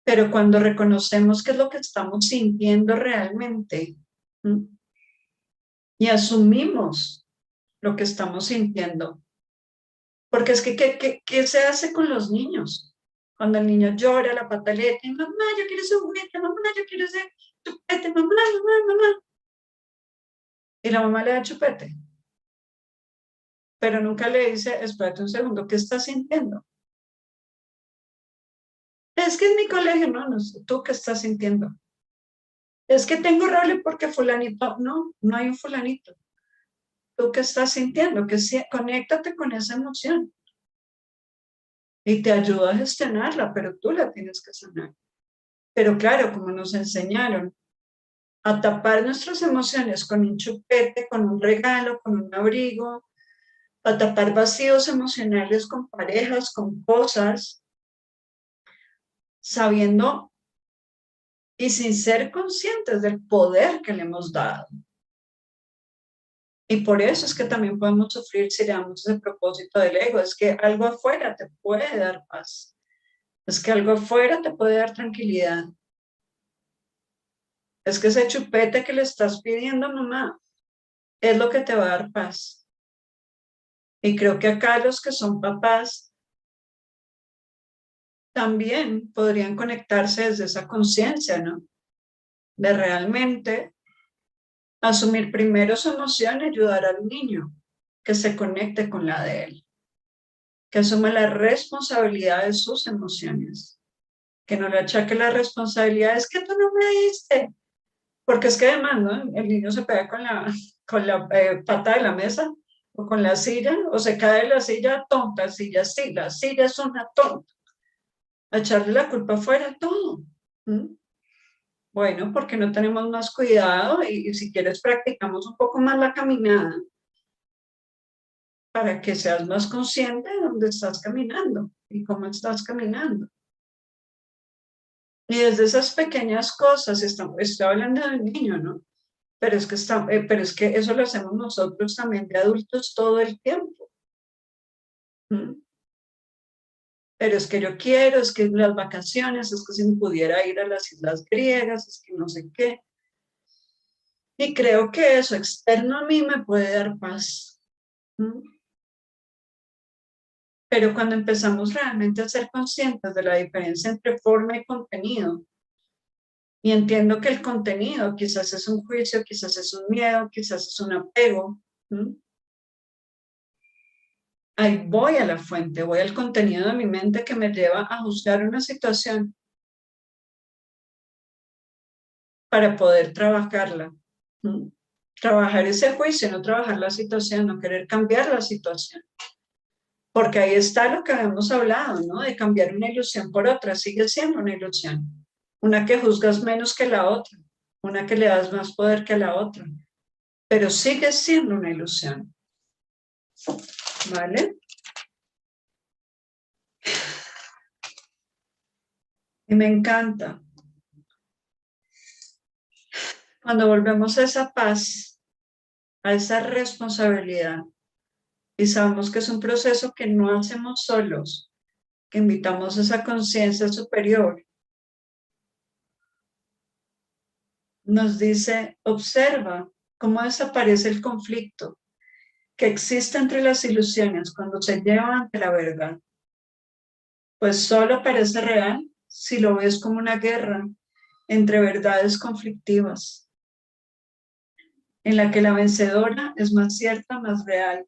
C: Pero cuando reconocemos qué es lo que estamos sintiendo realmente, ¿mm? Y asumimos lo que estamos sintiendo, porque es que, ¿qué se hace con los niños? Cuando el niño llora, la pataleta, y mamá, yo quiero ese juguete, mamá, yo quiero ese chupete, mamá, mamá, mamá. Y la mamá le da chupete, pero nunca le dice, espérate un segundo, ¿qué estás sintiendo? Es que en mi colegio, no sé, ¿tú qué estás sintiendo? Es que tengo rabia porque fulanito, no hay un fulanito. ¿Tú qué estás sintiendo? Conéctate con esa emoción y te ayuda a gestionarla, pero tú la tienes que sanar. Pero claro, como nos enseñaron a tapar nuestras emociones con un chupete, con un regalo, con un abrigo, a tapar vacíos emocionales con parejas, con cosas, sabiendo y sin ser conscientes del poder que le hemos dado. Y por eso es que también podemos sufrir si le damos ese propósito del ego, es que algo afuera te puede dar paz, es que algo afuera te puede dar tranquilidad, es que ese chupete que le estás pidiendo, mamá, es lo que te va a dar paz. Y creo que acá los que son papás también podrían conectarse desde esa conciencia, ¿no? De realmente asumir primero su emoción y ayudar al niño que se conecte con la de él, que asuma la responsabilidad de sus emociones, que no le achaque la responsabilidad, es que tú no me diste, porque es que además, ¿no? El niño se pega con la pata de la mesa o con la silla, o se cae de la silla, tonta, silla, sí, la silla es una tonta, a echarle la culpa afuera, todo. ¿Mm? Bueno, porque no tenemos más cuidado y si quieres practicamos un poco más la caminada para que seas más consciente de dónde estás caminando y cómo estás caminando. Y desde esas pequeñas cosas, estoy hablando del niño, ¿no? Pero es que eso lo hacemos nosotros también de adultos todo el tiempo. ¿Mm? Pero es que yo quiero, es que las vacaciones, es que si me pudiera ir a las islas griegas, es que no sé qué. Y creo que eso externo a mí me puede dar paz. ¿Mm? Pero cuando empezamos realmente a ser conscientes de la diferencia entre forma y contenido, y entiendo que el contenido quizás es un juicio, quizás es un miedo, quizás es un apego, ¿m? Ahí voy a la fuente, voy al contenido de mi mente que me lleva a juzgar una situación para poder trabajarla. ¿M? Trabajar ese juicio, no trabajar la situación, no querer cambiar la situación. Porque ahí está lo que habíamos hablado, ¿no? De cambiar una ilusión por otra, sigue siendo una ilusión. Una que juzgas menos que la otra, una que le das más poder que la otra, pero sigue siendo una ilusión, ¿vale? Y me encanta cuando volvemos a esa paz, a esa responsabilidad, y sabemos que es un proceso que no hacemos solos, que invitamos a esa conciencia superior. Nos dice, observa cómo desaparece el conflicto, que existe entre las ilusiones cuando se llevan ante la verdad, pues solo parece real si lo ves como una guerra entre verdades conflictivas, en la que la vencedora es más cierta, más real,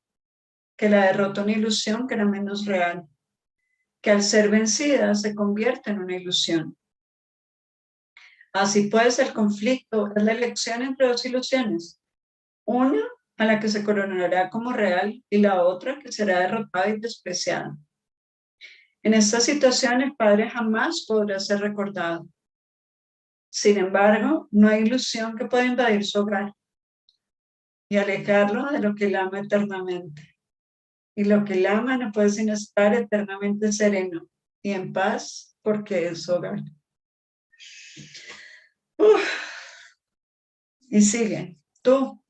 C: que la derrota una ilusión que era menos real, que al ser vencida se convierte en una ilusión. Así pues, el conflicto es la elección entre dos ilusiones, una a la que se coronará como real y la otra que será derrotada y despreciada. En esta situación el padre jamás podrá ser recordado. Sin embargo, no hay ilusión que pueda invadir su hogar y alejarlo de lo que él ama eternamente. Y lo que él ama no puede sino estar eternamente sereno y en paz porque es su hogar. Y sigue, tú,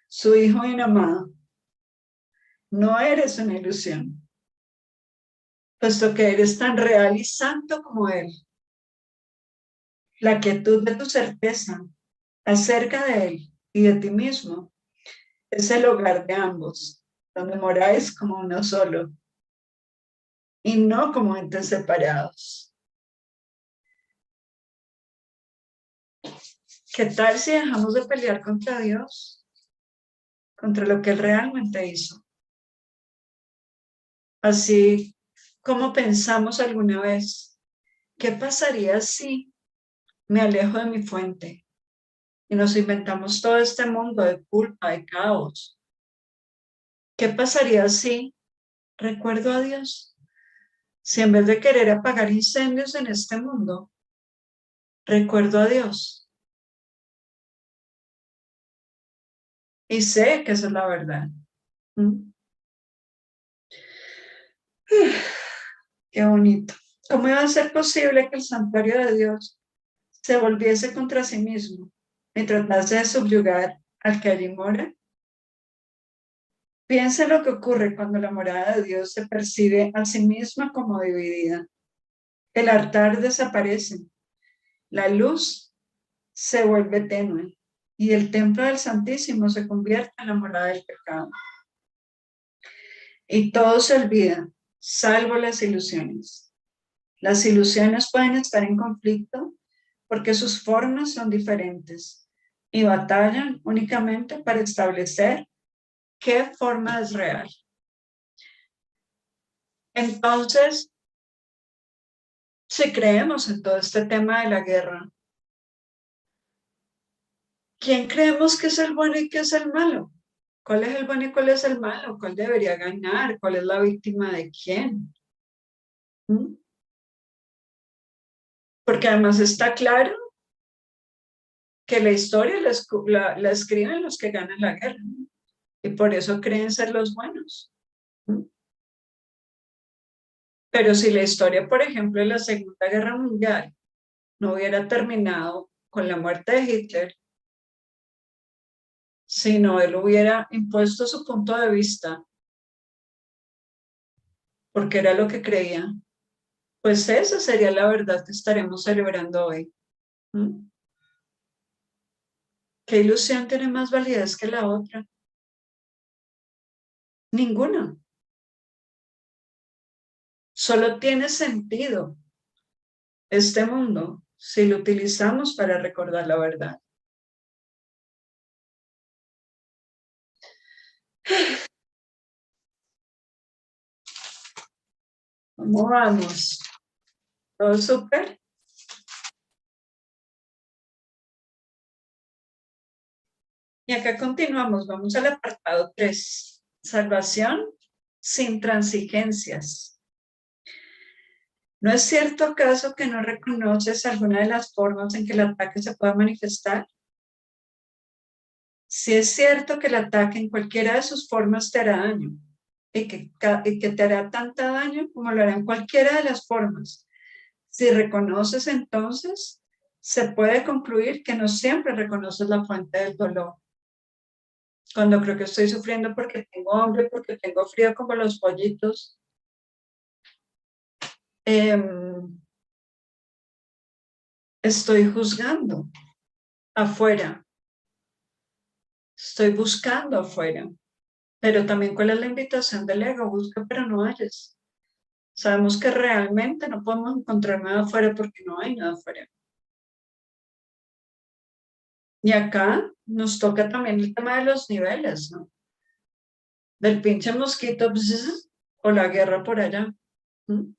C: su hijo bien amado, no eres una ilusión, puesto que eres tan real y santo como él. La quietud de tu certeza acerca de él y de ti mismo es el hogar de ambos, donde moráis como uno solo y no como entes separados. ¿Qué tal si dejamos de pelear contra Dios, contra lo que él realmente hizo? Así como pensamos alguna vez, ¿qué pasaría si me alejo de mi fuente y nos inventamos todo este mundo de culpa, de caos? ¿Qué pasaría si recuerdo a Dios? Si en vez de querer apagar incendios en este mundo, recuerdo a Dios. Y sé que esa es la verdad. ¿Mm? Qué bonito. ¿Cómo iba a ser posible que el santuario de Dios se volviese contra sí mismo y tratase de subyugar al que allí mora? Piensa en lo que ocurre cuando la morada de Dios se percibe a sí misma como dividida. El altar desaparece, la luz se vuelve tenue y el templo del Santísimo se convierte en la morada del pecado. Y todo se olvida, salvo las ilusiones. Las ilusiones pueden estar en conflicto porque sus formas son diferentes y batallan únicamente para establecer qué forma es real. Entonces, si creemos en todo este tema de la guerra, ¿quién creemos que es el bueno y qué es el malo? ¿Cuál es el bueno y cuál es el malo? ¿Cuál debería ganar? ¿Cuál es la víctima de quién? ¿Mm? Porque además está claro que la historia la escriben los que ganan la guerra, ¿no? Y por eso creen ser los buenos. ¿Mm? Pero si la historia, por ejemplo, de la Segunda Guerra Mundial no hubiera terminado con la muerte de Hitler, sino él hubiera impuesto su punto de vista, porque era lo que creía, pues esa sería la verdad que estaremos celebrando hoy. ¿Mm? ¿Qué ilusión tiene más validez que la otra? Ninguna. Solo tiene sentido este mundo si lo utilizamos para recordar la verdad. ¿Cómo vamos? ¿Todo súper? Y acá continuamos, vamos al apartado 3. Salvación sin transigencias. ¿No es cierto acaso que no reconoces alguna de las formas en que el ataque se puede manifestar? Si es cierto que el ataque en cualquiera de sus formas te hará daño y que te hará tanta daño como lo hará en cualquiera de las formas. Si reconoces entonces, se puede concluir que no siempre reconoces la fuente del dolor. Cuando creo que estoy sufriendo porque tengo hambre, porque tengo frío como los pollitos, estoy juzgando afuera, estoy buscando afuera, Pero también, ¿cuál es la invitación del ego? Busca, pero no halles. Sabemos que realmente no podemos encontrar nada afuera porque no hay nada afuera. Y acá nos toca también el tema de los niveles, ¿no? Del pinche mosquito, pues, o la guerra por allá. ¿Mm?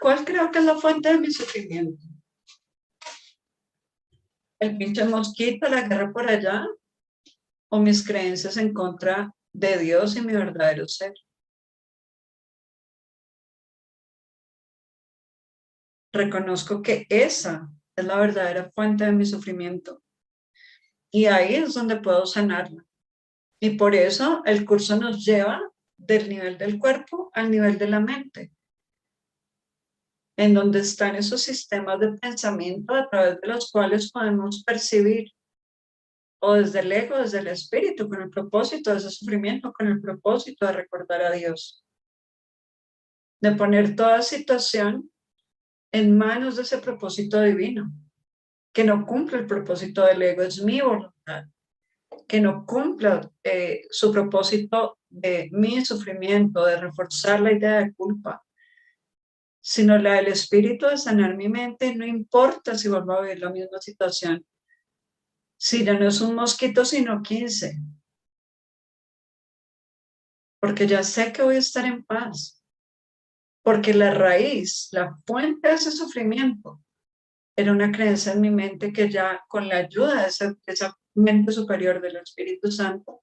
C: ¿Cuál creo que es la fuente de mi sufrimiento? ¿El pinche mosquito, la guerra por allá? ¿O mis creencias en contra de Dios y mi verdadero ser? Reconozco que esa es la verdadera fuente de mi sufrimiento. Y ahí es donde puedo sanarla. Y por eso el curso nos lleva del nivel del cuerpo al nivel de la mente, en donde están esos sistemas de pensamiento a través de los cuales podemos percibir, o desde el ego, desde el espíritu, con el propósito de ese sufrimiento, con el propósito de recordar a Dios, de poner toda situación en manos de ese propósito divino, que no cumple el propósito del ego, es mi voluntad, que no cumpla su propósito de mi sufrimiento, de reforzar la idea de culpa, sino la del espíritu de sanar mi mente, no importa si vuelvo a vivir la misma situación. Si ya no es un mosquito, sino 15, porque ya sé que voy a estar en paz, porque la raíz, la fuente de ese sufrimiento, era una creencia en mi mente que ya con la ayuda de esa mente superior del Espíritu Santo,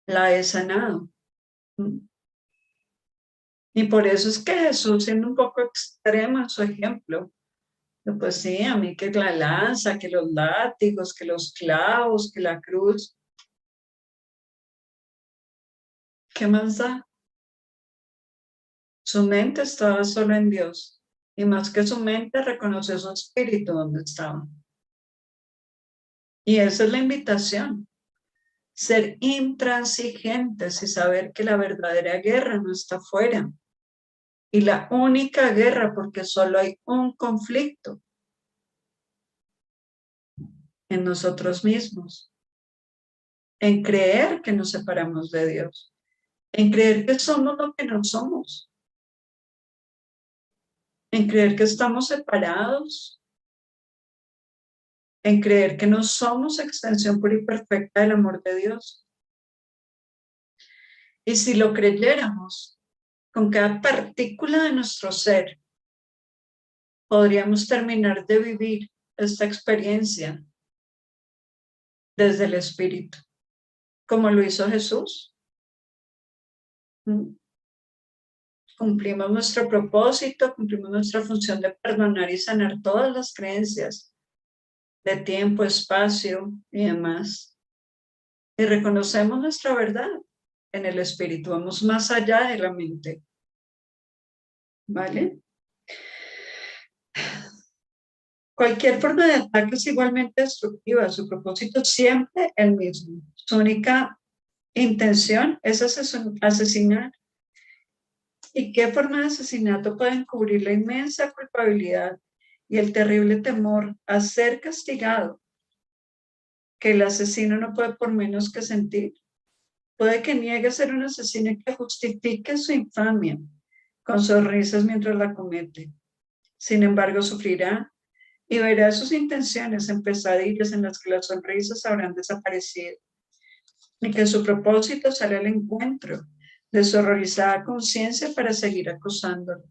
C: la he sanado. Y por eso es que Jesús, siendo un poco extremo en su ejemplo, pues sí, a mí que la lanza, que los látigos, que los clavos, que la cruz, ¿qué más da? Su mente estaba solo en Dios, y más que su mente, reconoció su espíritu donde estaba. Y esa es la invitación, ser intransigentes y saber que la verdadera guerra no está afuera. Y la única guerra, porque solo hay un conflicto, en nosotros mismos, en creer que nos separamos de Dios, en creer que somos lo que no somos, en creer que estamos separados, en creer que no somos extensión pura y perfecta del amor de Dios. Y si lo creyéramos con cada partícula de nuestro ser, podríamos terminar de vivir esta experiencia desde el Espíritu, como lo hizo Jesús. Cumplimos nuestro propósito, cumplimos nuestra función de perdonar y sanar todas las creencias de tiempo, espacio y demás. Y reconocemos nuestra verdad en el espíritu, vamos más allá de la mente. ¿Vale? Cualquier forma de ataque es igualmente destructiva, su propósito siempre el mismo. Su única intención es asesinar. ¿Y qué forma de asesinato puede encubrir la inmensa culpabilidad y el terrible temor a ser castigado que el asesino no puede por menos que sentir? Puede que niegue ser un asesino y que justifique su infamia con sonrisas mientras la comete. Sin embargo, sufrirá y verá sus intenciones en pesadillas en las que las sonrisas habrán desaparecido y que su propósito sale al encuentro de su horrorizada conciencia para seguir acosándolo.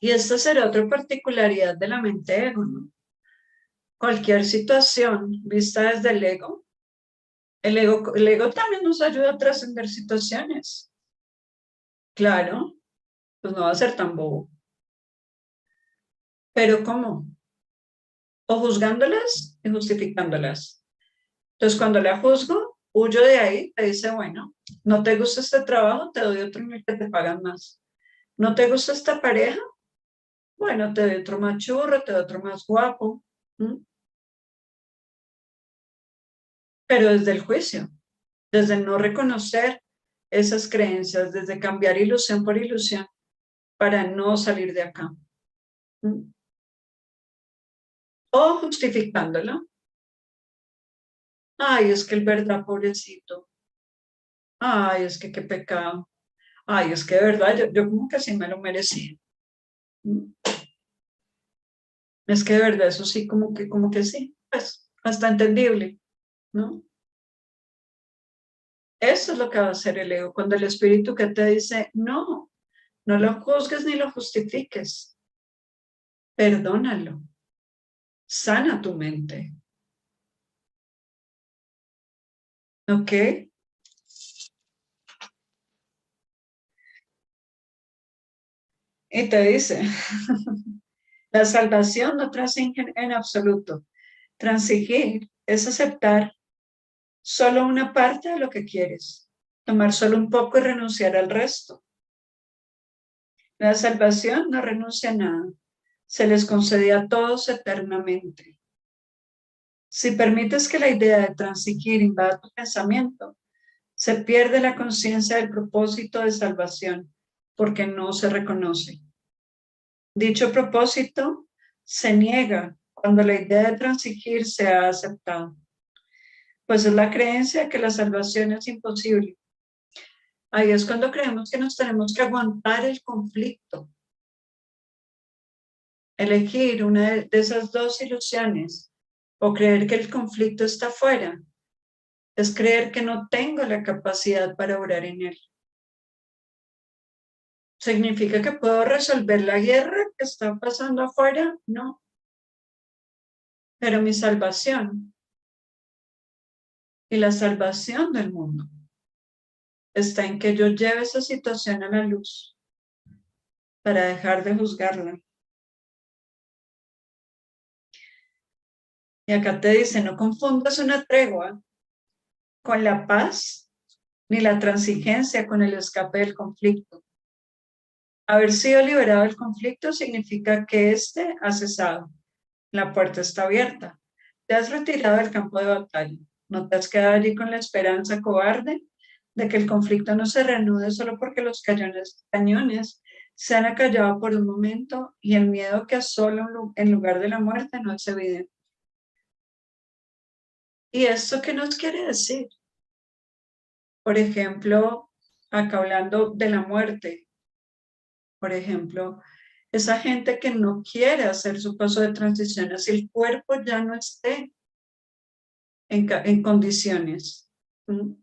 C: Y esta será otra particularidad de la mente ego, ¿no? Cualquier situación vista desde el ego también nos ayuda a trascender situaciones. Claro, pues no va a ser tan bobo. Pero ¿cómo? O juzgándolas y justificándolas. Entonces, cuando la juzgo, huyo de ahí, te dice, bueno, no te gusta este trabajo, te doy otro en el que te pagan más. ¿No te gusta esta pareja? Bueno, te doy otro más churro, te doy otro más guapo. ¿Mm? Pero desde el juicio, desde no reconocer esas creencias, desde cambiar ilusión por ilusión para no salir de acá. ¿Mm? O justificándolo. Ay, es que el verdad, pobrecito. Ay, es que qué pecado. Ay, es que de verdad, yo como que sí me lo merecía. Es que de verdad, eso sí, como que sí, pues, hasta entendible, ¿no? Eso es lo que va a hacer el ego, cuando el espíritu que te dice, no, no lo juzgues ni lo justifiques, perdónalo, sana tu mente, ¿ok? Y te dice, la salvación no transigir en absoluto. Transigir es aceptar solo una parte de lo que quieres, tomar solo un poco y renunciar al resto. La salvación no renuncia a nada, se les concedía a todos eternamente. Si permites que la idea de transigir invada tu pensamiento, se pierde la conciencia del propósito de salvación porque no se reconoce. Dicho propósito se niega cuando la idea de transigir se ha aceptado, pues es la creencia de que la salvación es imposible. Ahí es cuando creemos que nos tenemos que aguantar el conflicto. Elegir una de esas dos ilusiones o creer que el conflicto está fuera es creer que no tengo la capacidad para obrar en él. ¿Significa que puedo resolver la guerra que está pasando afuera? No. Pero mi salvación y la salvación del mundo está en que yo lleve esa situación a la luz para dejar de juzgarla. Y acá te dice, no confundas una tregua con la paz ni la transigencia con el escape del conflicto. Haber sido liberado del conflicto significa que éste ha cesado. La puerta está abierta. Te has retirado del campo de batalla. No te has quedado allí con la esperanza cobarde de que el conflicto no se reanude solo porque los cañones se han acallado por un momento y el miedo que asola en lugar de la muerte no es evidente. ¿Y esto qué nos quiere decir? Por ejemplo, acá hablando de la muerte, por ejemplo, esa gente que no quiere hacer su paso de transición hacia el cuerpo ya no esté en condiciones. ¿Mm?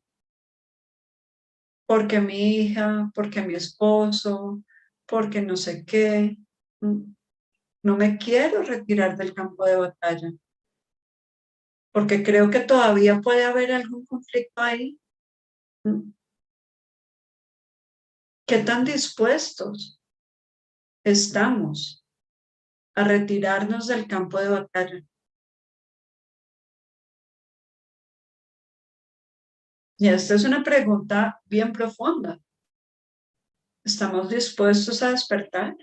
C: Porque mi hija, porque mi esposo, porque no sé qué. ¿Mm? No me quiero retirar del campo de batalla, porque creo que todavía puede haber algún conflicto ahí. ¿Mm? ¿Qué tan dispuestos estamos a retirarnos del campo de batalla? Y esta es una pregunta bien profunda. ¿Estamos dispuestos a despertar?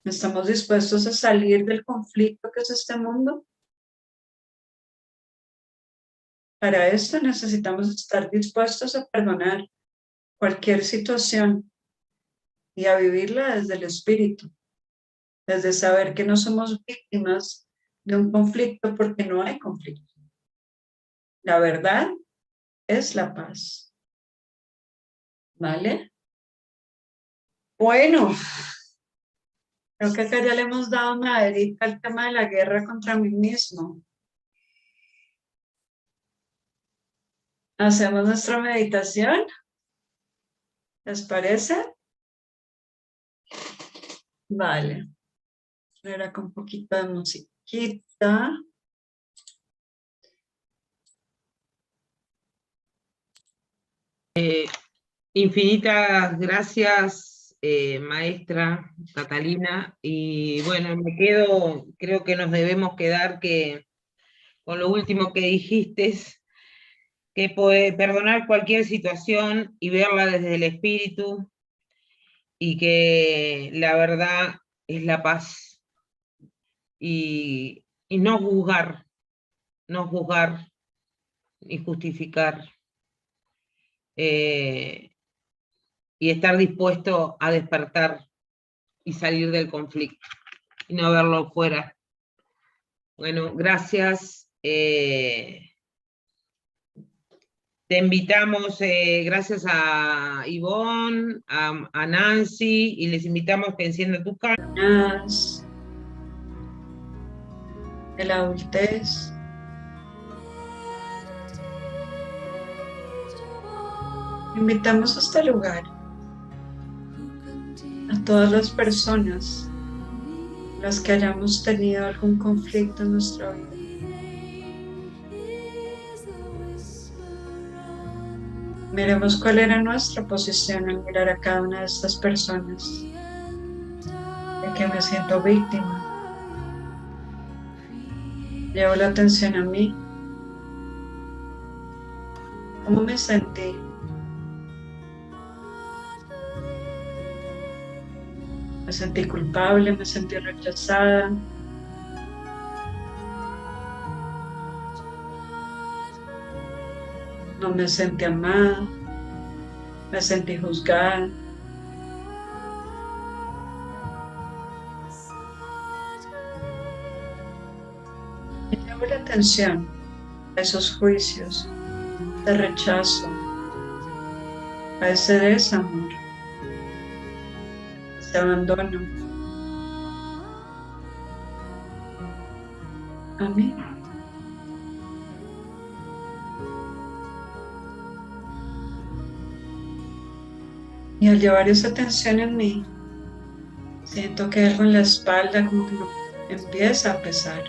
C: ¿Estamos dispuestos a salir del conflicto que es este mundo? Para esto necesitamos estar dispuestos a perdonar cualquier situación y a vivirla desde el espíritu, desde saber que no somos víctimas de un conflicto porque no hay conflicto. La verdad es la paz. ¿Vale? Bueno, creo que acá ya le hemos dado maderita al tema de la guerra contra mí mismo. ¿Hacemos nuestra meditación? ¿Les parece? Vale. Ahora con un poquito de musiquita.
B: Infinitas gracias, maestra Catalina. Y bueno, creo que nos debemos quedar con lo último que dijiste, que perdonar cualquier situación y verla desde el espíritu, y que la verdad es la paz. Y no juzgar ni justificar. Y estar dispuesto a despertar y salir del conflicto y no verlo fuera. Bueno, gracias. Te invitamos, gracias a Ivonne, a Nancy, y les invitamos que enciendan tu cámara.
C: De la adultez. Invitamos a este lugar a todas las personas las que hayamos tenido algún conflicto en nuestra vida. Miremos cuál era nuestra posición al mirar a cada una de estas personas. ¿De qué me siento víctima? Llevo la atención a mí. ¿Cómo me sentí? Me sentí culpable, me sentí rechazada. No me sentí amada, me sentí juzgada. Y llevo la atención a esos juicios de rechazo, a ese desamor, ese abandono. A mí. Y al llevar esa atención en mí, siento que algo en la espalda como que me empieza a pesar.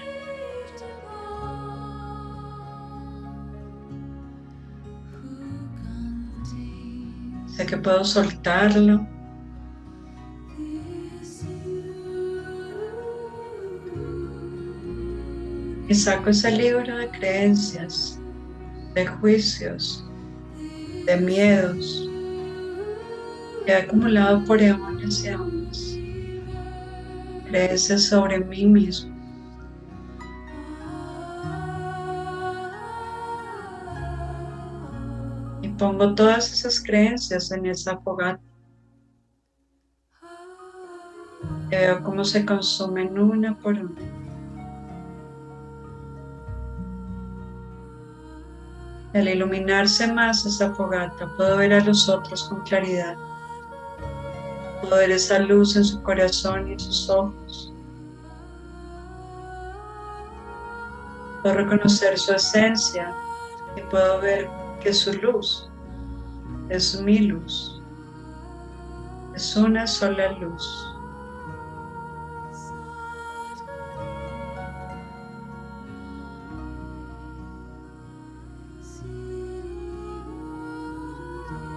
C: Sé que puedo soltarlo. Y saco ese libro de creencias, de juicios, de miedos que he acumulado por eones y eones. Creencias sobre mí mismo. Y pongo todas esas creencias en esa fogata. Y veo cómo se consumen una por una. Y al iluminarse más esa fogata, puedo ver a los otros con claridad. Puedo ver esa luz en su corazón y en sus ojos. Puedo reconocer su esencia y puedo ver que su luz es mi luz. Es una sola luz.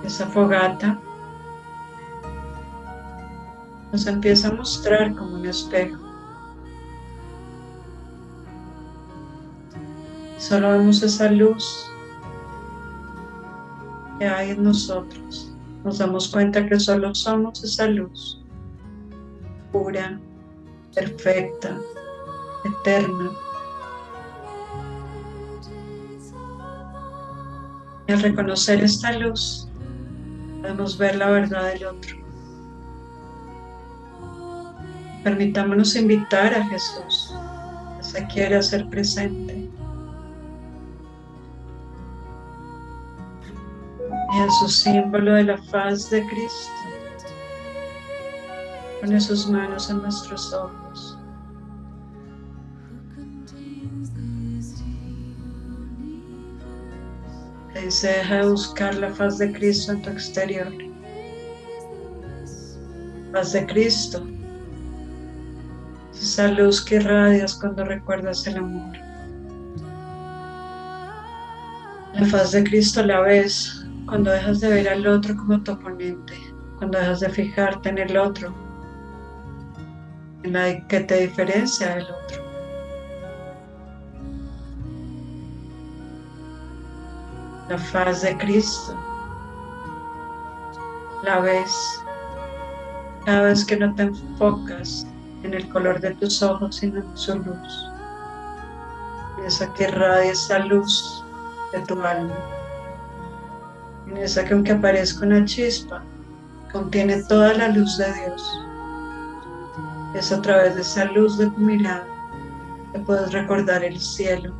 C: Esa fogata nos empieza a mostrar como un espejo. Solo vemos esa luz que hay en nosotros. Nos damos cuenta que solo somos esa luz, pura, perfecta, eterna. Y al reconocer esta luz, podemos ver la verdad del otro. Permitámonos invitar a Jesús, que se quiere hacer presente. Y en su símbolo de la faz de Cristo, pone sus manos en nuestros ojos. Te dice, deja de buscar la faz de Cristo en tu exterior. Faz de Cristo. Esa luz que irradias cuando recuerdas el amor. La faz de Cristo la ves cuando dejas de ver al otro como tu oponente, cuando dejas de fijarte en el otro, en la que te diferencia del otro. La faz de Cristo la ves cada vez que no te enfocas en el color de tus ojos, sino en su luz. En esa que irradia esa luz de tu alma. En esa que aunque aparezca una chispa, contiene toda la luz de Dios. Es a través de esa luz de tu mirada que puedes recordar el cielo,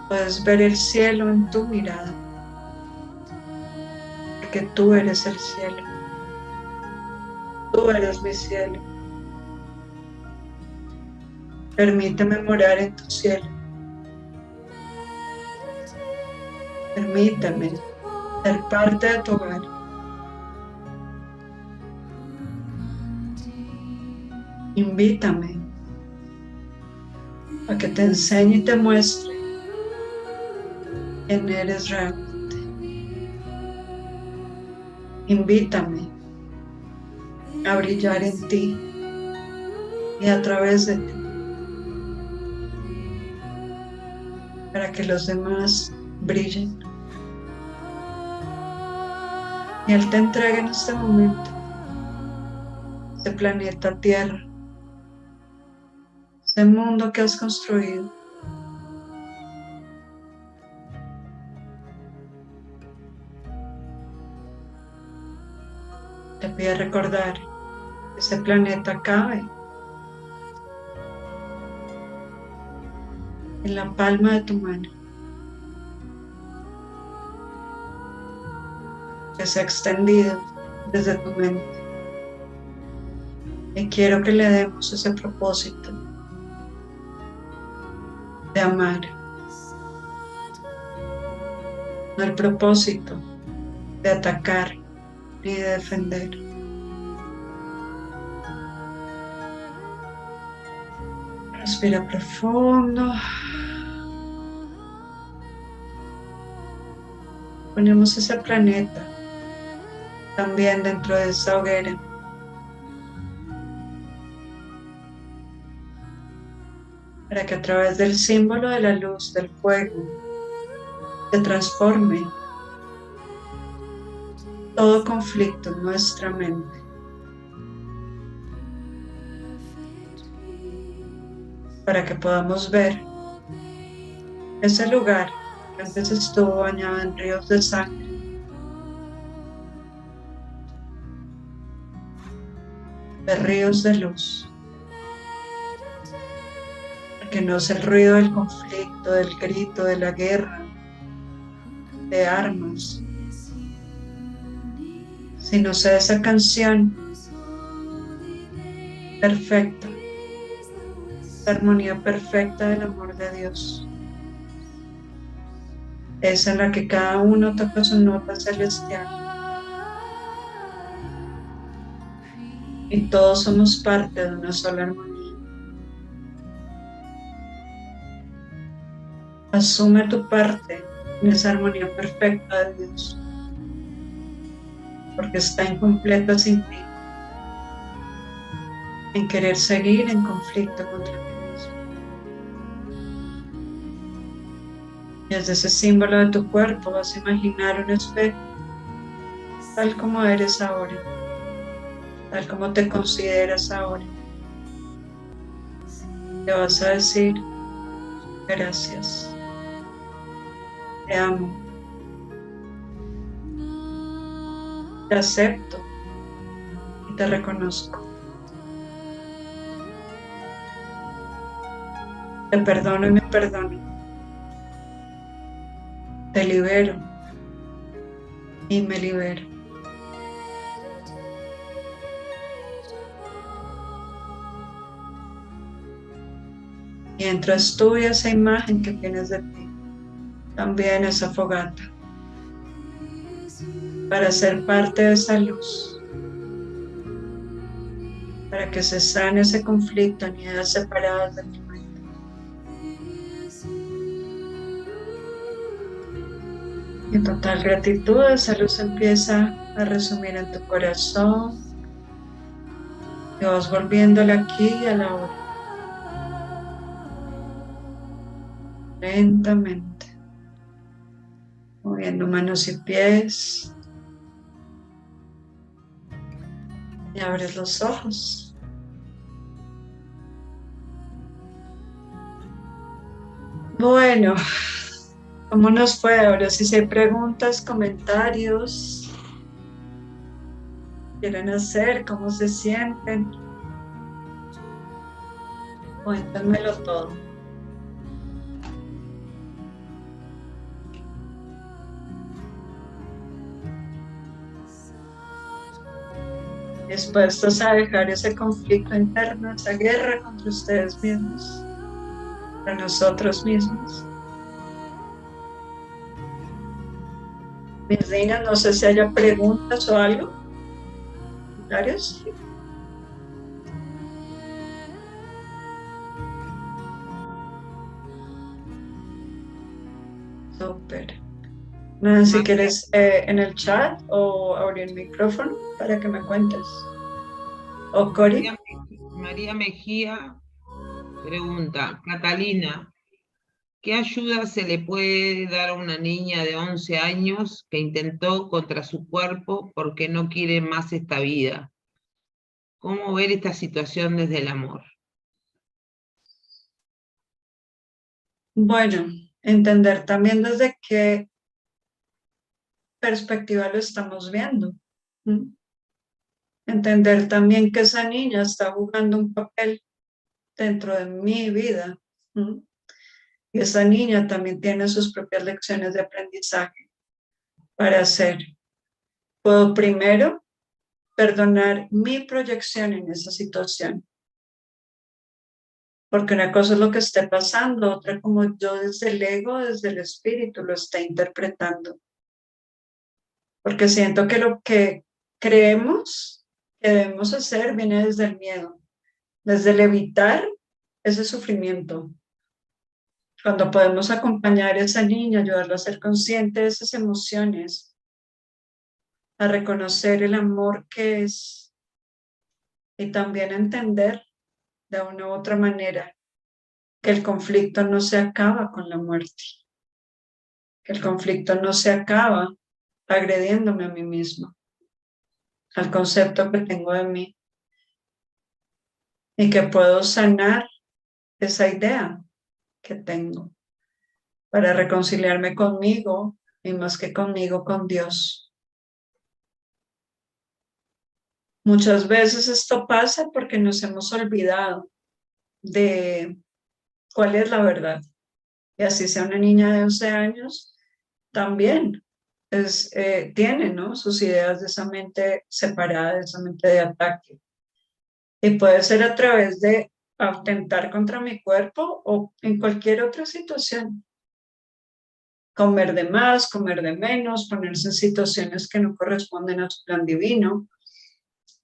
C: Puedes ver el cielo en tu mirada, porque tú eres el cielo. Tú eres mi cielo. Permíteme morar en tu cielo. Permíteme ser parte de tu hogar. Invítame a que te enseñe y te muestre quién eres realmente. Invítame a brillar en ti y a través de ti, para que los demás brillen. Y Él te entrega en este momento este planeta Tierra, este mundo que has construido. Te pide recordar que ese planeta cabe en la palma de tu mano, que se ha extendido desde tu mente. Y quiero que le demos ese propósito de amar, no el propósito de atacar ni de defender. Respira profundo. Ponemos ese planeta también dentro de esa hoguera. Para que a través del símbolo de la luz, del fuego, se transforme todo conflicto en nuestra mente. Para que podamos ver ese lugar que antes estuvo bañado en ríos de sangre, de ríos de luz. Que no es el ruido del conflicto, del grito, de la guerra, de armas, sino sea esa canción perfecta, esa armonía perfecta del amor de Dios. Es en la que cada uno toca su nota celestial. Y todos somos parte de una sola armonía. Asume tu parte en esa armonía perfecta de Dios, porque está incompleta sin ti, en querer seguir en conflicto contra ti mismo. Y desde ese símbolo de tu cuerpo vas a imaginar un espejo, tal como eres ahora, tal como te consideras ahora. Te vas a decir: gracias. Te amo, te acepto y te reconozco. Te perdono y me perdono. Te libero y me libero. Mientras tú y esa imagen que tienes de ti, también esa fogata, para ser parte de esa luz, para que se sane ese conflicto en ideas separadas de tu mente. Y en total gratitud, esa luz empieza a resumir en tu corazón, y vas volviéndola aquí y a la hora, lentamente, moviendo manos y pies, y abres los ojos. Bueno, ¿cómo nos fue ahora? Si hay preguntas, comentarios, quieren hacer, cómo se sienten, cuéntenmelo todo. dispuestos a dejar ese conflicto interno, esa guerra contra ustedes mismos, contra nosotros mismos. Mis niñas, no sé si haya preguntas o algo. ¿Comentarios? Súper. No, si quieres en el chat o abrir el micrófono para que me cuentes. O Cori.
B: María Mejía pregunta, Catalina, ¿qué ayuda se le puede dar a una niña de 11 años que intentó contra su cuerpo porque no quiere más esta vida? ¿Cómo ver esta situación desde el amor?
C: Bueno, entender también desde qué perspectiva lo estamos viendo. Entender también que esa niña está jugando un papel dentro de mi vida. Y esa niña también tiene sus propias lecciones de aprendizaje para hacer. Puedo primero perdonar mi proyección en esa situación. Porque una cosa es lo que esté pasando, otra como yo desde el ego, desde el espíritu lo esté interpretando. Porque siento que lo que creemos que debemos hacer viene desde el miedo, desde el evitar ese sufrimiento. Cuando podemos acompañar a esa niña, ayudarla a ser consciente de esas emociones, a reconocer el amor que es y también entender de una u otra manera que el conflicto no se acaba con la muerte, que el conflicto no se acaba agrediéndome a mí mismo, al concepto que tengo de mí, y que puedo sanar esa idea que tengo para reconciliarme conmigo y más que conmigo, con Dios. Muchas veces esto pasa porque nos hemos olvidado de cuál es la verdad. Y así sea una niña de 11 años, también tiene, ¿no?, sus ideas de esa mente separada, de esa mente de ataque. Y puede ser a través de atentar contra mi cuerpo o en cualquier otra situación. Comer de más, comer de menos, ponerse en situaciones que no corresponden a su plan divino.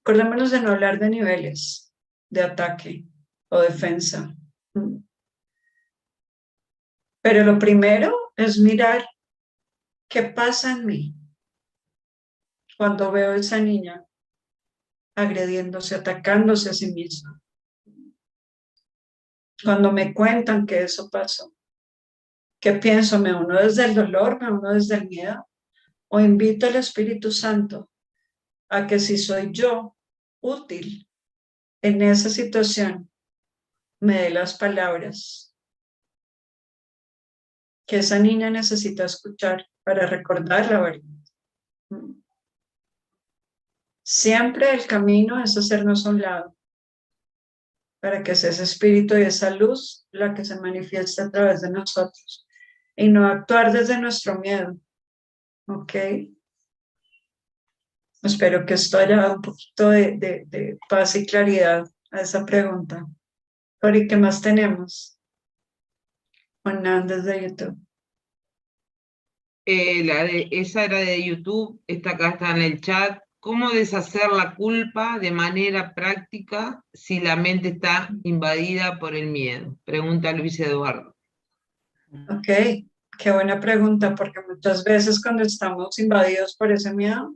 C: Acordémonos de no hablar de niveles de ataque o defensa. Pero lo primero es mirar qué pasa en mí cuando veo a esa niña agrediéndose, atacándose a sí misma. Cuando me cuentan que eso pasó, ¿qué pienso? ¿Me uno desde el dolor? ¿Me uno desde el miedo? ¿O invito al Espíritu Santo a que si soy yo útil en esa situación, me dé las palabras que esa niña necesita escuchar para recordar la verdad? Siempre el camino es hacernos a un lado, para que sea ese espíritu y esa luz la que se manifieste a través de nosotros y no actuar desde nuestro miedo. ¿Ok? Espero que esto haya dado un poquito de paz y claridad a esa pregunta. ¿Y qué más tenemos? Juan, desde YouTube.
B: Esa era de YouTube, esta acá está en el chat. ¿Cómo deshacer la culpa de manera práctica si la mente está invadida por el miedo? Pregunta Luis Eduardo.
C: Ok, qué buena pregunta, porque muchas veces cuando estamos invadidos por ese miedo,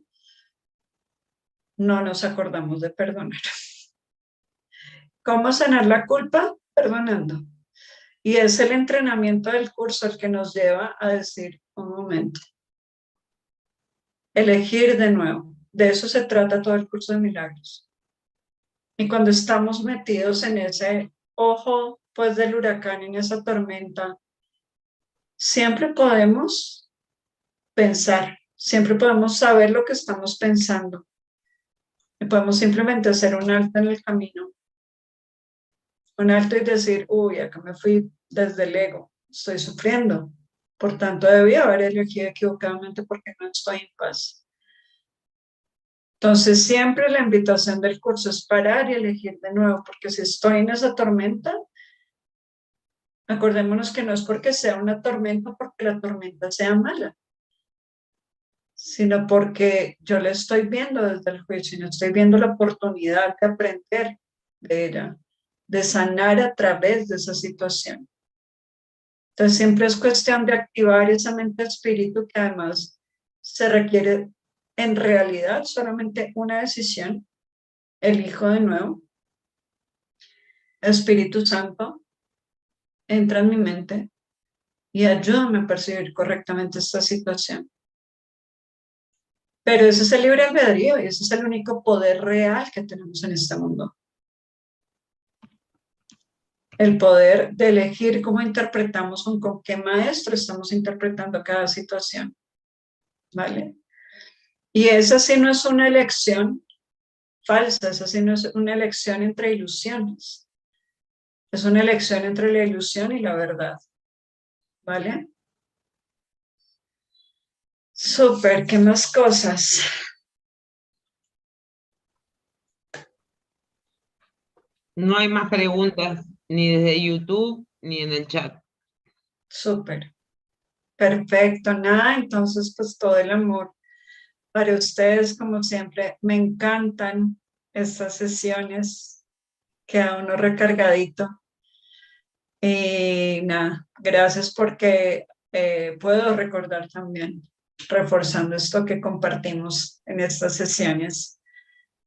C: no nos acordamos de perdonar. ¿Cómo sanar la culpa? Perdonando. Y es el entrenamiento del curso el que nos lleva a decir, un momento, elegir de nuevo. De eso se trata todo el curso de milagros. Y cuando estamos metidos en ese ojo, pues, del huracán, en esa tormenta, siempre podemos pensar, siempre podemos saber lo que estamos pensando. Y podemos simplemente hacer un alto en el camino. Un alto y decir, uy, acá me fui desde el ego, estoy sufriendo. Por tanto, debí haber elegido equivocadamente porque no estoy en paz. Entonces, siempre la invitación del curso es parar y elegir de nuevo, porque si estoy en esa tormenta, acordémonos que no es porque sea una tormenta, porque la tormenta sea mala, sino porque yo la estoy viendo desde el juicio, y no estoy viendo la oportunidad de aprender de ella, de sanar a través de esa situación. Entonces siempre es cuestión de activar esa mente espíritu, que además se requiere en realidad solamente una decisión. Elijo de nuevo. Espíritu Santo, entra en mi mente y ayúdame a percibir correctamente esta situación. Pero ese es el libre albedrío y ese es el único poder real que tenemos en este mundo. El poder de elegir cómo interpretamos, con qué maestro estamos interpretando cada situación. ¿Vale? Y esa sí no es una elección falsa, esa sí no es una elección entre ilusiones. Es una elección entre la ilusión y la verdad. ¿Vale? Súper, ¿qué más cosas?
B: No hay más preguntas ni desde YouTube ni en el chat.
C: Súper. Perfecto, nada, entonces pues todo el amor para ustedes, como siempre. Me encantan estas sesiones, queda uno recargadito. Y nada, gracias porque puedo recordar también, reforzando esto que compartimos en estas sesiones.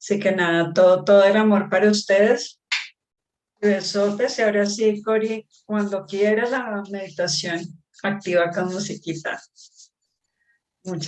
C: Así que nada, todo el amor para ustedes. Besotes y ahora sí, Cori, cuando quieras la meditación, activa con musiquita. Muchas